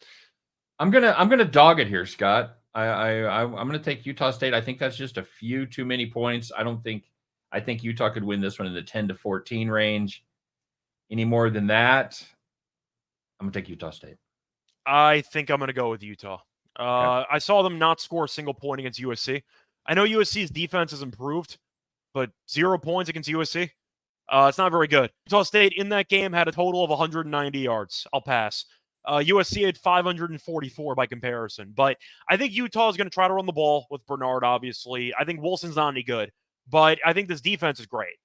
I'm gonna dog it here, Scott. I'm gonna take Utah State. I think that's just a few too many points. I think Utah could win this one in the 10 to 14 range. Any more than that, I'm gonna take Utah State. I think I'm gonna go with Utah. Okay. I saw them not score a single point against USC. I know USC's defense has improved, but 0 points against USC. It's not very good. Utah State in that game had a total of 190 yards. I'll pass. USC had 544 by comparison. But I think Utah is going to try to run the ball with Bernard, obviously. I think Wilson's not any good. But I think this defense is great.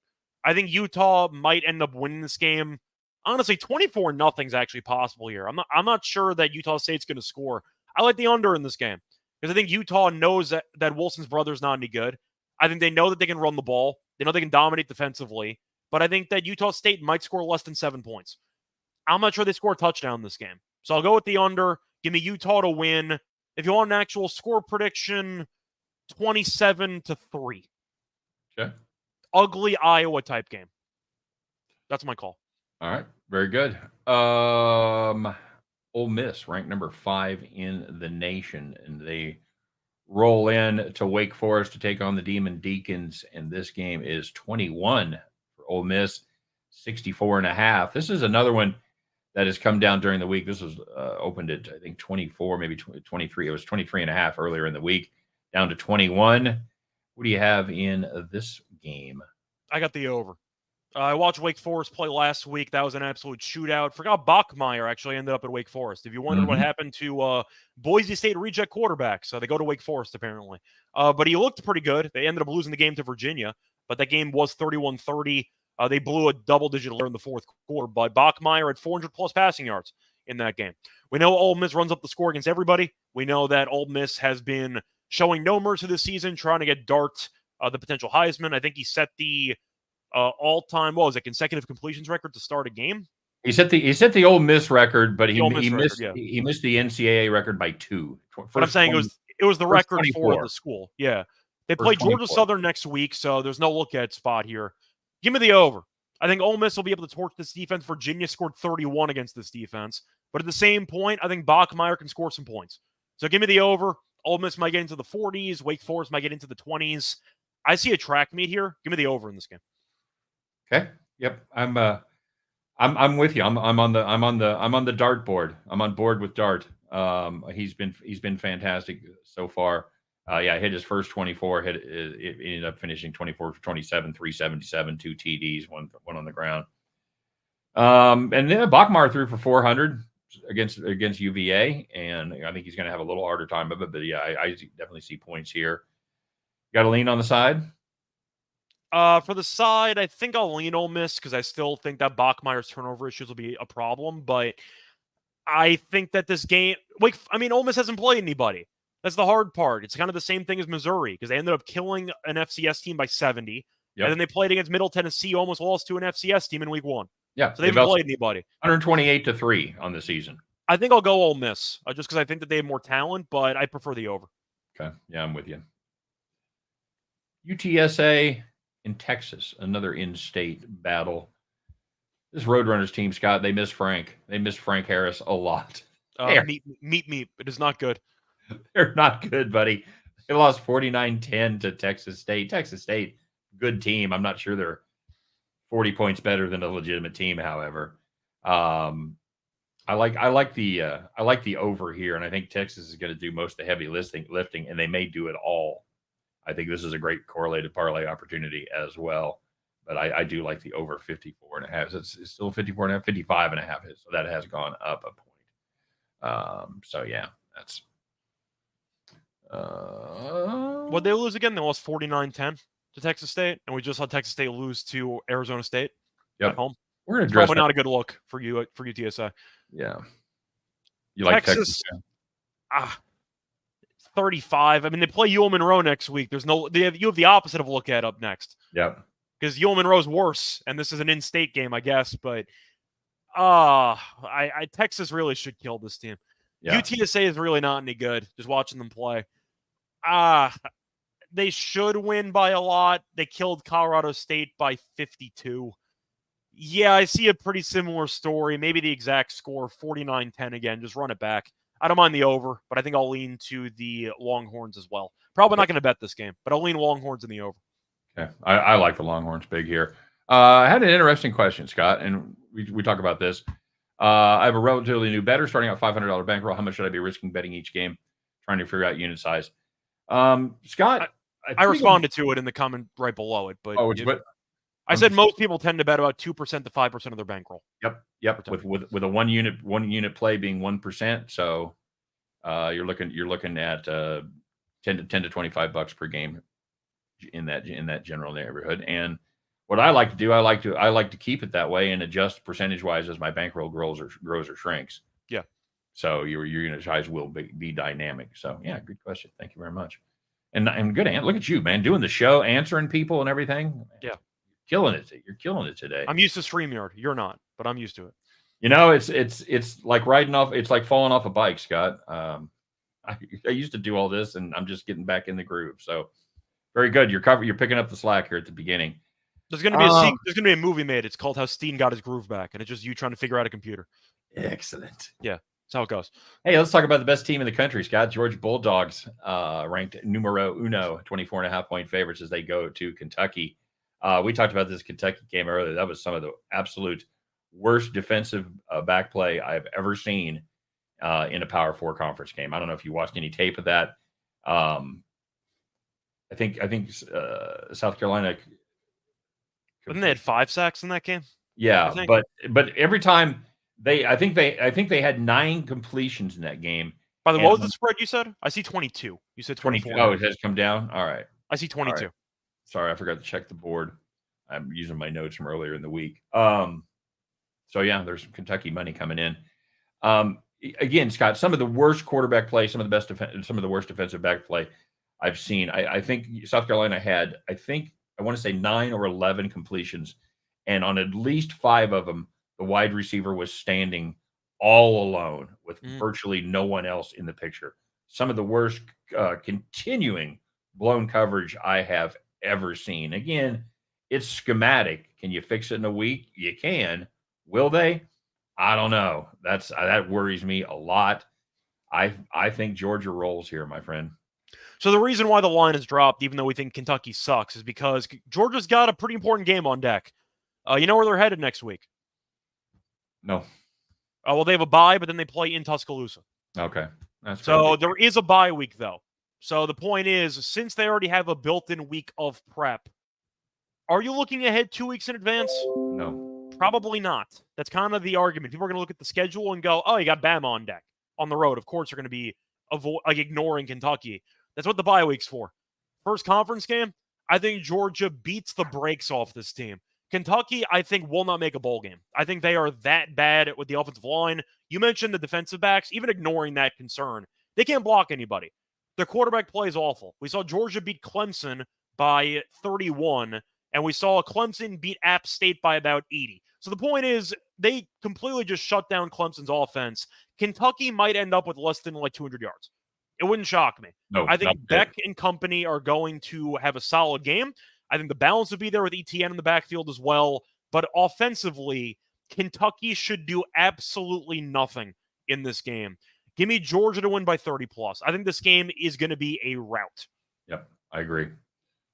I think Utah might end up winning this game. Honestly, 24-0 is actually possible here. I'm not sure that Utah State's going to score. I like the under in this game because I think Utah knows that Wilson's brother's not any good. I think they know that they can run the ball. They know they can dominate defensively. But I think that Utah State might score less than 7 points. I'm not sure they score a touchdown in this game. So I'll go with the under. Give me Utah to win. If you want an actual score prediction, 27-3. Okay. Ugly Iowa type game. That's my call. All right. Very good. Ole Miss, ranked number 5 in the nation, and they roll in to Wake Forest to take on the Demon Deacons, and this game is 21 for Ole Miss, 64.5. This is another one that has come down during the week. This was opened at, I think, 24, maybe 23. It was 23.5 earlier in the week, down to 21. What do you have in this game? I got the over. I watched Wake Forest play last week. That was an absolute shootout. Forgot Bachmeier actually ended up at Wake Forest. If you wondered what happened to Boise State reject quarterbacks, they go to Wake Forest apparently. But he looked pretty good. They ended up losing the game to Virginia, but that game was 31-30. They blew a double-digit lead in the fourth quarter, but Bachmeier had 400-plus passing yards in that game. We know Ole Miss runs up the score against everybody. We know that Ole Miss has been showing no mercy this season, trying to get Dart the potential Heisman. I think he set the all-time, consecutive completions record to start a game. He set the Ole Miss record, but he missed the NCAA record by 2. But I'm saying it was the record 24. for the school. Yeah, they play Georgia Southern next week, so there's no look-at spot here. Give me the over. I think Ole Miss will be able to torch this defense. Virginia scored 31 against this defense, but at the same point, I think Bachmeier can score some points. So give me the over. Ole Miss might get into the 40s. Wake Forest might get into the 20s. I see a track meet here. Give me the over in this game. Okay. Yep. I'm with you. I'm on the dart board. I'm on board with Dart. He's been fantastic so far. Hit his first 24. It ended up finishing 24 for 27, 377, 2 TDs, one on the ground. And then Bachmeier threw for 400 against UVA, and I think he's going to have a little harder time of it. But yeah, I definitely see points here. Got to lean on the side. For the side, I think I'll lean Ole Miss because I still think that Bachmeier's turnover issues will be a problem. But I think that this game, Ole Miss hasn't played anybody. That's the hard part. It's kind of the same thing as Missouri because they ended up killing an FCS team by 70. Yep. And then they played against Middle Tennessee, almost lost to an FCS team in week 1. Yeah. So they haven't played anybody. 128-3 on the season. I think I'll go Ole Miss just because I think that they have more talent, but I prefer the over. Okay. Yeah, I'm with you. UTSA in Texas, another in-state battle. This Roadrunners team, Scott, they miss Frank. They miss Frank Harris a lot. Meet. It is not good. They're not good, buddy. They lost 49-10 to Texas State. Texas State, good team. I'm not sure they're 40 points better than a legitimate team, however. I like the over here, and I think Texas is going to do most of the heavy lifting, and they may do it all. I think this is a great correlated parlay opportunity as well. But I do like the over 54.5. It's still 54.5, 55.5. So that has gone up a point. So yeah, that's. What they lose again? They lost 49-10 to Texas State, and we just saw Texas State lose to Arizona State at home. We're going to address probably not a good look for UTSA. Yeah. You like Texas? 35. I mean, they play UL Monroe next week. You have the opposite of a look at up next. Yep. Because UL Monroe's worse, and this is an in-state game, I guess. But Texas really should kill this team. Yeah. UTSA is really not any good. Just watching them play. They should win by a lot. They killed Colorado State by 52. Yeah, I see a pretty similar story. Maybe the exact score, 49-10 again. Just run it back. I don't mind the over, but I think I'll lean to the Longhorns as well. Probably not going to bet this game, but I'll lean Longhorns in the over. Okay. I like the Longhorns big here. I had an interesting question, Scott, and we talk about this. I have a relatively new bettor starting out $500 bankroll. How much should I be risking betting each game? Trying to figure out unit size. Scott, I responded to it in the comment right below it, but I said most people tend to bet about 2% to 5% of their bankroll. Yep. With a one unit play being 1%, so you're looking at $10 to $25 per game in that general neighborhood. And what I like to do, I like to keep it that way and adjust percentage wise as my bankroll grows or shrinks. Yeah. So your unit size will be dynamic. So yeah, good question. Thank you very much. And good answer. Look at you, man, doing the show, answering people and everything. Yeah. Killing it. You're killing it today. I'm used to StreamYard. You're not, but I'm used to it. It's like riding off. It's like falling off a bike, Scott. I used to do all this, and I'm just getting back in the groove. So very good. You're picking up the slack here at the beginning. There's going to be a movie made. It's called How Steehn Got His Groove Back, and it's just you trying to figure out a computer. Excellent. Yeah, that's how it goes. Hey, let's talk about the best team in the country, Scott. Georgia Bulldogs ranked numero uno, 24.5-point favorites as they go to Kentucky. We talked about this Kentucky game earlier. That was some of the absolute worst defensive back play I've ever seen in a Power 4 conference game. I don't know if you watched any tape of that. I think South Carolina. Didn't they had 5 sacks in that game? Yeah, but every time I think they had 9 completions in that game. By the way, what was the spread you said? I see 22. You said 24. Oh, it has come down? All right. I see 22. Sorry, I forgot to check the board. I'm using my notes from earlier in the week. So yeah, there's some Kentucky money coming in. Again, Scott, some of the worst quarterback play, some of the worst defensive back play I've seen. I think South Carolina had, I want to say 9 or 11 completions, and on at least 5 of them, the wide receiver was standing all alone with virtually no one else in the picture. Some of the worst continuing blown coverage I have ever seen. Again, it's schematic. Can you fix it in a week? You can. Will they? I don't know. That worries me a lot. I think Georgia rolls here, my friend. So the reason why the line has dropped, even though we think Kentucky sucks, is because Georgia's got a pretty important game on deck. You know where they're headed next week? No. Well, they have a bye, but then they play in Tuscaloosa. Okay. So there is a bye week, though. So the point is, since they already have a built-in week of prep, are you looking ahead 2 weeks in advance? No. Probably not. That's kind of the argument. People are going to look at the schedule and go, oh, you got Bama on deck on the road. Of course, they're going to be ignoring Kentucky. That's what the bye week's for. First conference game, I think Georgia beats the brakes off this team. Kentucky, I think, will not make a bowl game. I think they are that bad with the offensive line. You mentioned the defensive backs, even ignoring that concern. They can't block anybody. Their quarterback play is awful. We saw Georgia beat Clemson by 31, and we saw Clemson beat App State by about 80. So the point is, they completely just shut down Clemson's offense. Kentucky might end up with less than 200 yards. It wouldn't shock me. No, I think Beck and company are going to have a solid game. I think the balance would be there with ETN in the backfield as well. But offensively, Kentucky should do absolutely nothing in this game. Give me Georgia to win by 30+. I think this game is going to be a rout. Yep, I agree.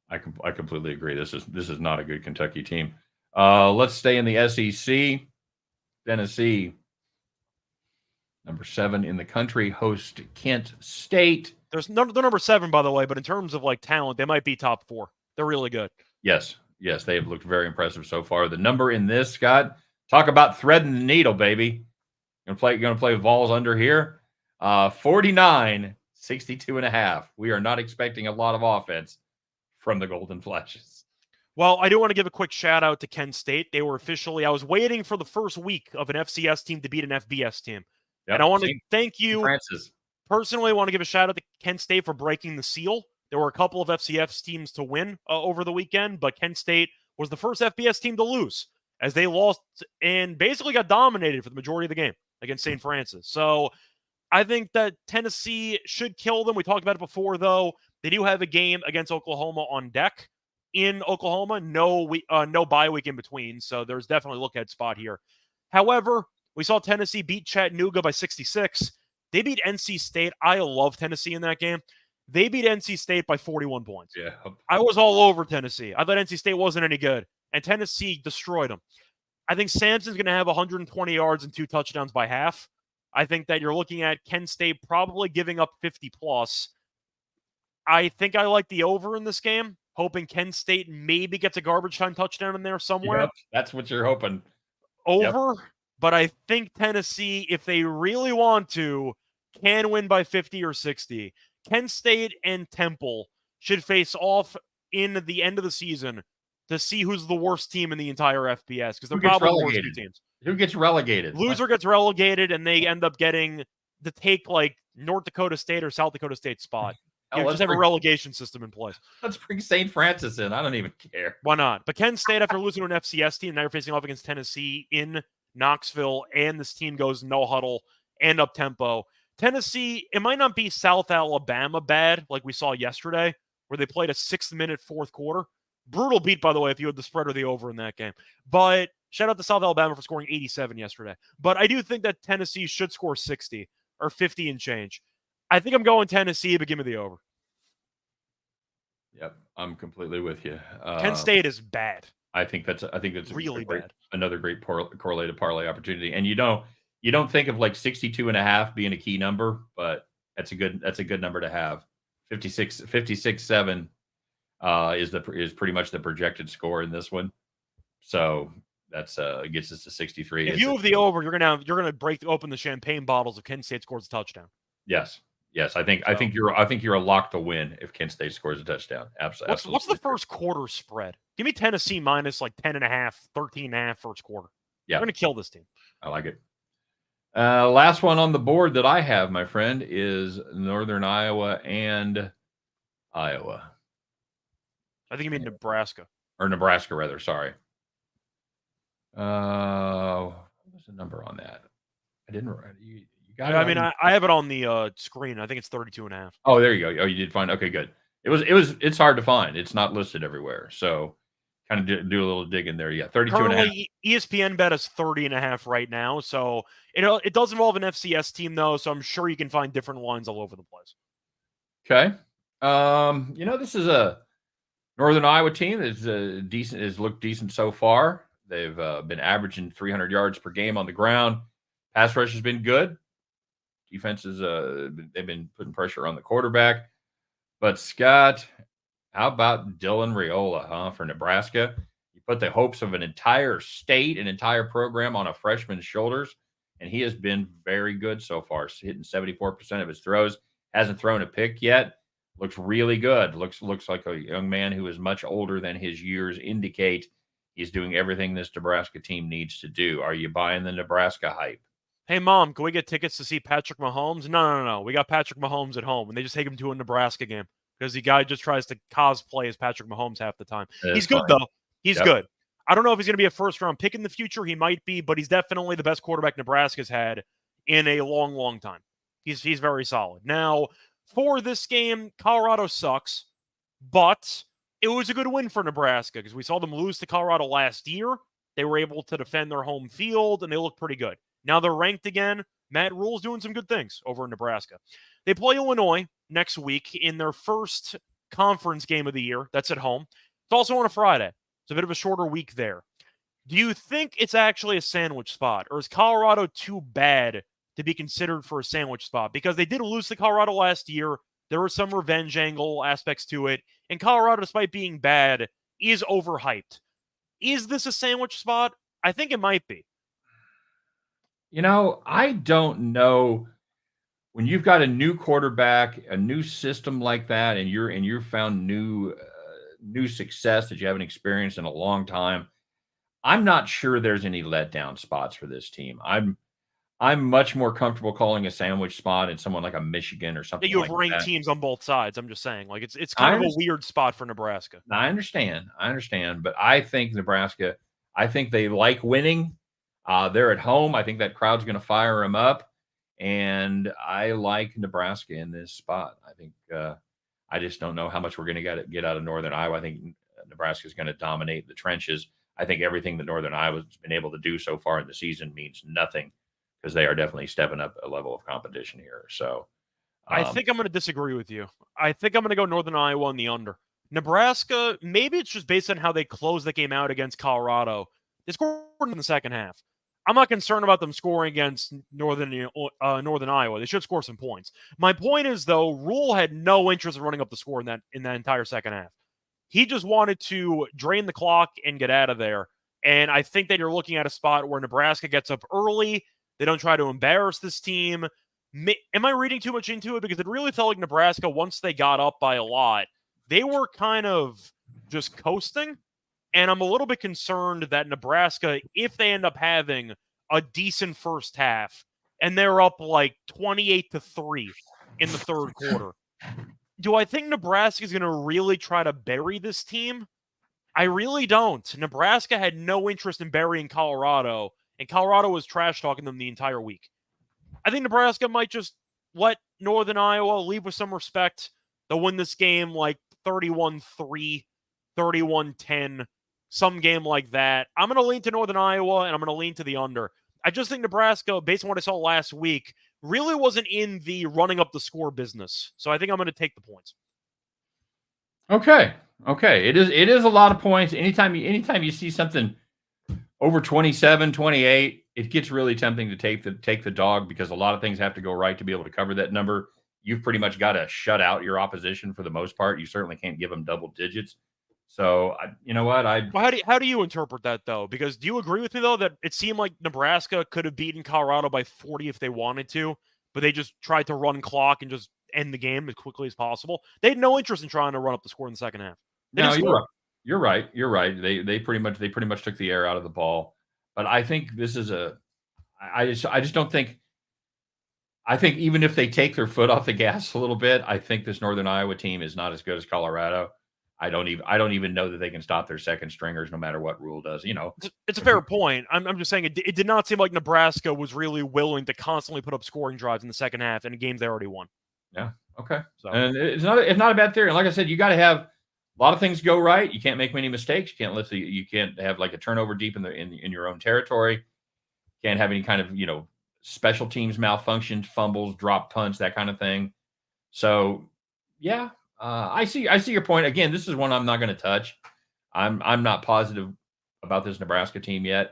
I completely agree. This is not a good Kentucky team. Let's stay in the SEC. Tennessee. Number 7 in the country host Kent State. They're number 7, by the way, but in terms of like talent, they might be top 4. They're really good. Yes, they have looked very impressive so far. The number in this, Scott, talk about threading the needle, baby. Gonna play Vols under here. 49, 62.5. We are not expecting a lot of offense from the Golden Flashes. Well, I do want to give a quick shout out to Kent State. They were officially, I was waiting for the first week of an FCS team to beat an FBS team. Yep, and I want to thank you. Francis. Personally, I want to give a shout out to Kent State for breaking the seal. There were a couple of FCS teams to win over the weekend, but Kent State was the first FBS team to lose as they lost and basically got dominated for the majority of the game against St. Francis. So I think that Tennessee should kill them. We talked about it before, though. They do have a game against Oklahoma on deck in Oklahoma. No bye week in between, so there's definitely a look-ahead spot here. However, we saw Tennessee beat Chattanooga by 66. They beat NC State. I love Tennessee in that game. They beat NC State by 41 points. Yeah. I was all over Tennessee. I thought NC State wasn't any good, and Tennessee destroyed them. I think Sampson's going to have 120 yards and 2 touchdowns by half. I think that you're looking at Kent State probably giving up 50+. I think I like the over in this game, hoping Kent State maybe gets a garbage time touchdown in there somewhere. Yep, that's what you're hoping. Over, but I think Tennessee, if they really want to, can win by 50 or 60. Kent State and Temple should face off in the end of the season to see who's the worst team in the entire FBS, because they're probably the worst 2 teams. Who gets relegated? Loser gets relegated, and they end up getting to take like North Dakota State or South Dakota State spot. Just have a relegation system in place. Let's bring St. Francis in. I don't even care. Why not? But Kent State, after losing to an FCS team, now you're facing off against Tennessee in Knoxville, and this team goes no huddle and up tempo. Tennessee, it might not be South Alabama bad like we saw yesterday, where they played a 6-minute fourth quarter. Brutal beat, by the way, if you had the spread or the over in that game. But shout out to South Alabama for scoring 87 yesterday. But I do think that Tennessee should score 60 or 50 and change. I think I'm going Tennessee, but give me the over. Yep, I'm completely with you. Kent State is bad. I think that's really bad. Another great correlated parlay opportunity. And you don't think of like 62.5 being a key number, but that's a good number to have. 56-7 is pretty much the projected score in this one. So that's gets us to 63. If you have the over, you're gonna break open the champagne bottles if Kent State scores a touchdown. Yes. I think you're a lock to win if Kent State scores a touchdown. Absolutely. What's the first quarter spread? Give me Tennessee minus like 10.5, 13.5 first quarter. Yeah. We're gonna kill this team. I like it. Last one on the board that I have, my friend, is Northern Iowa and Iowa. I think you mean Nebraska. Or Nebraska, rather. Sorry. What was the number on that? I didn't write it. You got it? I mean, I have it on the screen. I think it's 32.5. Oh, there you go. Oh, you did find. Okay, good. It's hard to find. It's not listed everywhere. So kind of do a little digging there. Yeah, 32.5. ESPN bet is 30.5 right now. So it does involve an FCS team though. So I'm sure you can find different lines all over the place. Okay. This is a Northern Iowa team that's decent. Has looked decent so far. They've been averaging 300 yards per game on the ground. Pass rush has been good. Defenses, they've been putting pressure on the quarterback. But Scott, how about Dylan Raiola, for Nebraska? You put the hopes of an entire state, an entire program on a freshman's shoulders, and he has been very good so far, hitting 74% of his throws. Hasn't thrown a pick yet. Looks really good. Looks like a young man who is much older than his years indicate. He's doing everything this Nebraska team needs to do. Are you buying the Nebraska hype? Hey, Mom, can we get tickets to see Patrick Mahomes? No. We got Patrick Mahomes at home, and they just take him to a Nebraska game because the guy just tries to cosplay as Patrick Mahomes half the time. He's good, though. He's good. I don't know if he's going to be a first-round pick in the future. He might be, but he's definitely the best quarterback Nebraska's had in a long, long time. He's very solid. Now, for this game, Colorado sucks, but it was a good win for Nebraska because we saw them lose to Colorado last year. They were able to defend their home field, and they look pretty good. Now they're ranked again. Matt Rule's doing some good things over in Nebraska. They play Illinois next week in their first conference game of the year. That's at home. It's also on a Friday. It's a bit of a shorter week there. Do you think it's actually a sandwich spot, or is Colorado too bad to be considered for a sandwich spot because they did lose to Colorado last year. There were some revenge angle aspects to it. And Colorado, despite being bad, is overhyped. Is this a sandwich spot? I think it might be. I don't know. When you've got a new quarterback, a new system like that, and you're found new success that you haven't experienced in a long time, I'm not sure there's any letdown spots for this team. I'm much more comfortable calling a sandwich spot in someone like a Michigan or something You have like ranked that. teams on both sides. I'm just saying, like it's I kind of a understand. weird spot for Nebraska. I understand, but I think Nebraska. I think they like winning. They're at home. I think that crowd's going to fire them up, and I like Nebraska in this spot. I think I just don't know how much we're going to get out of Northern Iowa. I think Nebraska is going to dominate the trenches. I think everything that Northern Iowa's been able to do so far in the season means nothing because they are definitely stepping up a level of competition here. So I think I'm going to disagree with you. I think I'm going to go Northern Iowa on the under. Nebraska, maybe it's just based on how they closed the game out against Colorado. They scored in the second half. I'm not concerned about them scoring against Northern Iowa. They should score some points. My point is, though, Rule had no interest in running up the score in that entire second half. He just wanted to drain the clock and get out of there. And I think that you're looking at a spot where Nebraska gets up early. They don't try to embarrass this team. Am I reading too much into it? Because it really felt like Nebraska, once they got up by a lot, they were kind of just coasting. And I'm a little bit concerned that Nebraska, if they end up having a decent first half and they're up like 28-3 in the third quarter, do I think Nebraska is going to really try to bury this team? I really don't. Nebraska had no interest in burying Colorado, and Colorado was trash talking them the entire week. I think Nebraska might just let Northern Iowa leave with some respect. They'll win this game like 31-3, 31-10, some game like that. I'm going to lean to Northern Iowa, and I'm going to lean to the under. I just think Nebraska, based on what I saw last week, really wasn't in the running up the score business. So I think I'm going to take the points. Okay. It is a lot of points. Anytime you see something over 27, 28, it gets really tempting to take the dog because a lot of things have to go right to be able to cover that number. You've pretty much got to shut out your opposition for the most part. You certainly can't give them double digits. So, you know what? Well, how do you interpret that, though? Because do you agree with me, though, that it seemed like Nebraska could have beaten Colorado by 40 if they wanted to, but they just tried to run clock and just end the game as quickly as possible? They had no interest in trying to run up the score in the second half. No, you're right. You're right. They pretty much took the air out of the ball. But I think this is I just don't think. I think even if they take their foot off the gas a little bit, I think this Northern Iowa team is not as good as Colorado. I don't even know that they can stop their second stringers no matter what Rule does. It's a fair point. I'm just saying it did not seem like Nebraska was really willing to constantly put up scoring drives in the second half in games they already won. Yeah. Okay. So. And it's not a bad theory. And like I said, you got to have a lot of things go right. You can't make many mistakes. You can't have like a turnover deep in your own territory. Can't have any kind of special teams malfunctions, fumbles, drop punts, that kind of thing. So yeah, I see your point. Again, this is one I'm not going to touch. I'm not positive about this Nebraska team yet.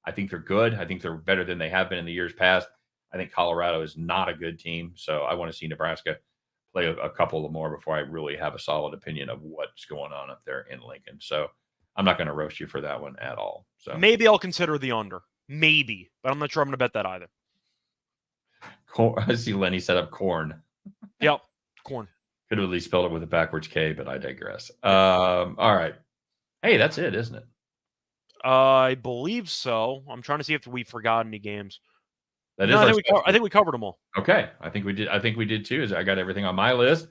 I think they're good. I think they're better than they have been in the years past. I think Colorado is not a good team, so I want to see Nebraska play a couple more before I really have a solid opinion of what's going on up there in Lincoln. So I'm not going to roast you for that one at all. So maybe I'll consider the under. Maybe, but I'm not sure I'm going to bet that either. I see Lenny set up corn. Yep, corn. Could have at least spelled it with a backwards K, but I digress. All right. Hey, that's it, isn't it? I believe so. I'm trying to see if we forgot any games. I think we covered them all. Okay. I think we did too. I got everything on my list.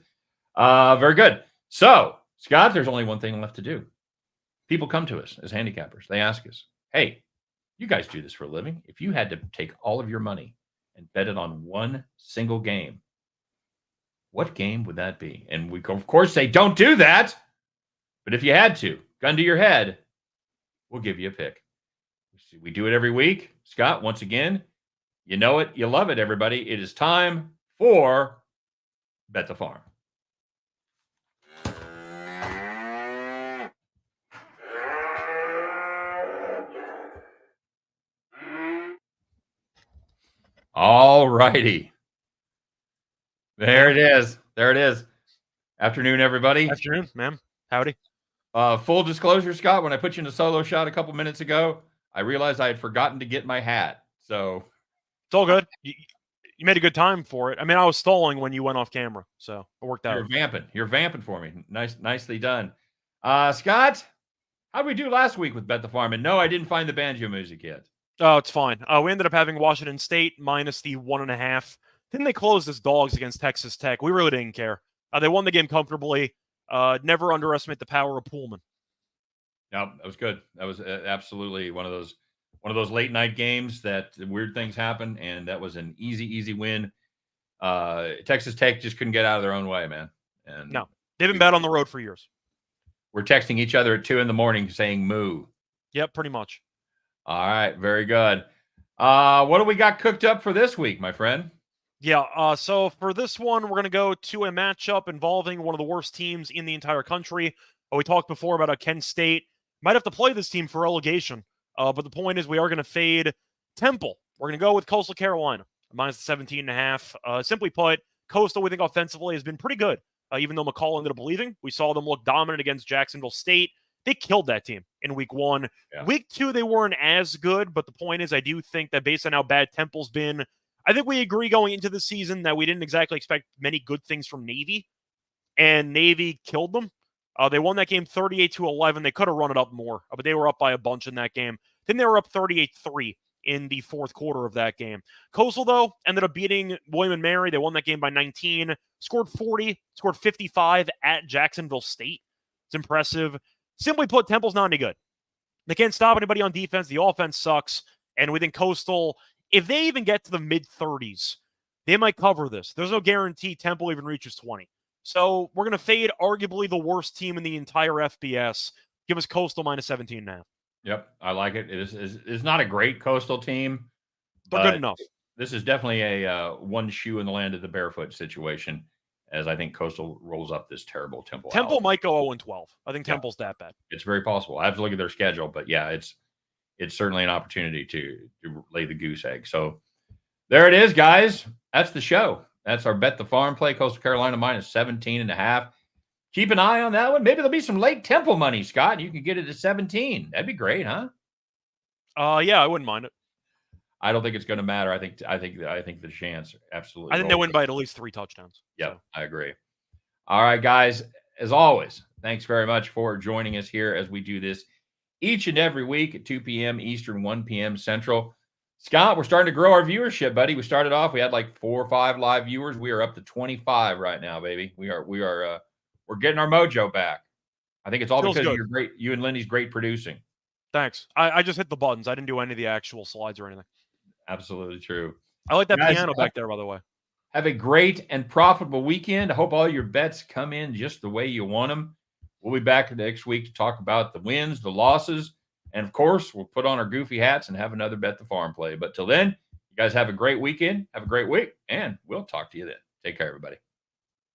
Very good. So, Scott, there's only one thing left to do. People come to us as handicappers. They ask us, hey, you guys do this for a living. If you had to take all of your money and bet it on one single game, what game would that be? And we, of course, say, don't do that. But if you had to, gun to your head, we'll give you a pick. We do it every week. Scott, once again, you know it. You love it, everybody. It is time for Bet the Farm. All righty. There it is. There it is. Afternoon, everybody. Afternoon, ma'am. Howdy. Full disclosure, Scott, when I put you in a solo shot a couple minutes ago, I realized I had forgotten to get my hat. So it's all good. You made a good time for it. I mean, I was stalling when you went off camera, so it worked out. You're vamping for me. Nicely done. Scott, how did we do last week with Bet the Farm? And no, I didn't find the banjo music yet. Oh, it's fine. We ended up having Washington State minus the 1.5. Then they closed as dogs against Texas Tech. We really didn't care. They won the game comfortably. Never underestimate the power of Pullman. No, that was good. That was absolutely one of those late night games that weird things happen, and that was an easy win. Texas Tech just couldn't get out of their own way, man. And no, they've been bad on the road for years. We're texting each other at 2 a.m. saying "moo." Yep, pretty much. All right, very good. What do we got cooked up for this week, my friend? Yeah, so for this one, we're going to go to a matchup involving one of the worst teams in the entire country. We talked before about how Kent State might have to play this team for relegation. But the point is we are going to fade Temple. We're going to go with Coastal Carolina, minus the 17.5. Simply put, Coastal, we think offensively, has been pretty good. Even though McCall ended up leaving, we saw them look dominant against Jacksonville State. They killed that team in week 1. Yeah. Week 2, they weren't as good, but the point is I do think that based on how bad Temple's been, I think we agree going into the season that we didn't exactly expect many good things from Navy, and Navy killed them. They won that game 38-11. They could have run it up more, but they were up by a bunch in that game. Then they were up 38-3 in the fourth quarter of that game. Coastal, though, ended up beating William & Mary. They won that game by 19, scored 40, scored 55 at Jacksonville State. It's impressive. Simply put, Temple's not any good. They can't stop anybody on defense. The offense sucks. And we think Coastal, if they even get to the mid-30s, they might cover this. There's no guarantee Temple even reaches 20. So we're going to fade arguably the worst team in the entire FBS. Give us Coastal minus 17.5. Yep, I like it. It's not a great Coastal team. They're good enough. This is definitely a one shoe in the land of the barefoot situation, as I think Coastal rolls up this terrible Temple. Temple might go 0-12. I think Temple's that bad. It's very possible. I have to look at their schedule, but yeah, it's certainly an opportunity to lay the goose egg. So there it is, guys. That's the show. That's our Bet the Farm play, Coastal Carolina minus 17.5. Keep an eye on that one. Maybe there'll be some late Temple money, Scott. You can get it at 17. That'd be great, huh? Yeah, I wouldn't mind it. I don't think it's going to matter. I think the chance absolutely. I think they win by at least 3 touchdowns. Yeah, so. I agree. All right, guys. As always, thanks very much for joining us here as we do this each and every week at 2 p.m. Eastern, 1 p.m. Central. Scott, we're starting to grow our viewership, buddy. We started off, we had like 4 or 5 live viewers. We are up to 25 right now, baby. We're getting our mojo back. I think it's all because of you and Lindy's great producing. Thanks. I just hit the buttons. I didn't do any of the actual slides or anything. Absolutely true. I like that piano back there, by the way. Have a great and profitable weekend. I hope all your bets come in just the way you want them. We'll be back next week to talk about the wins, the losses, and of course, we'll put on our goofy hats and have another Bet the Farm play. But till then, you guys have a great weekend, have a great week, and we'll talk to you then. Take care, everybody.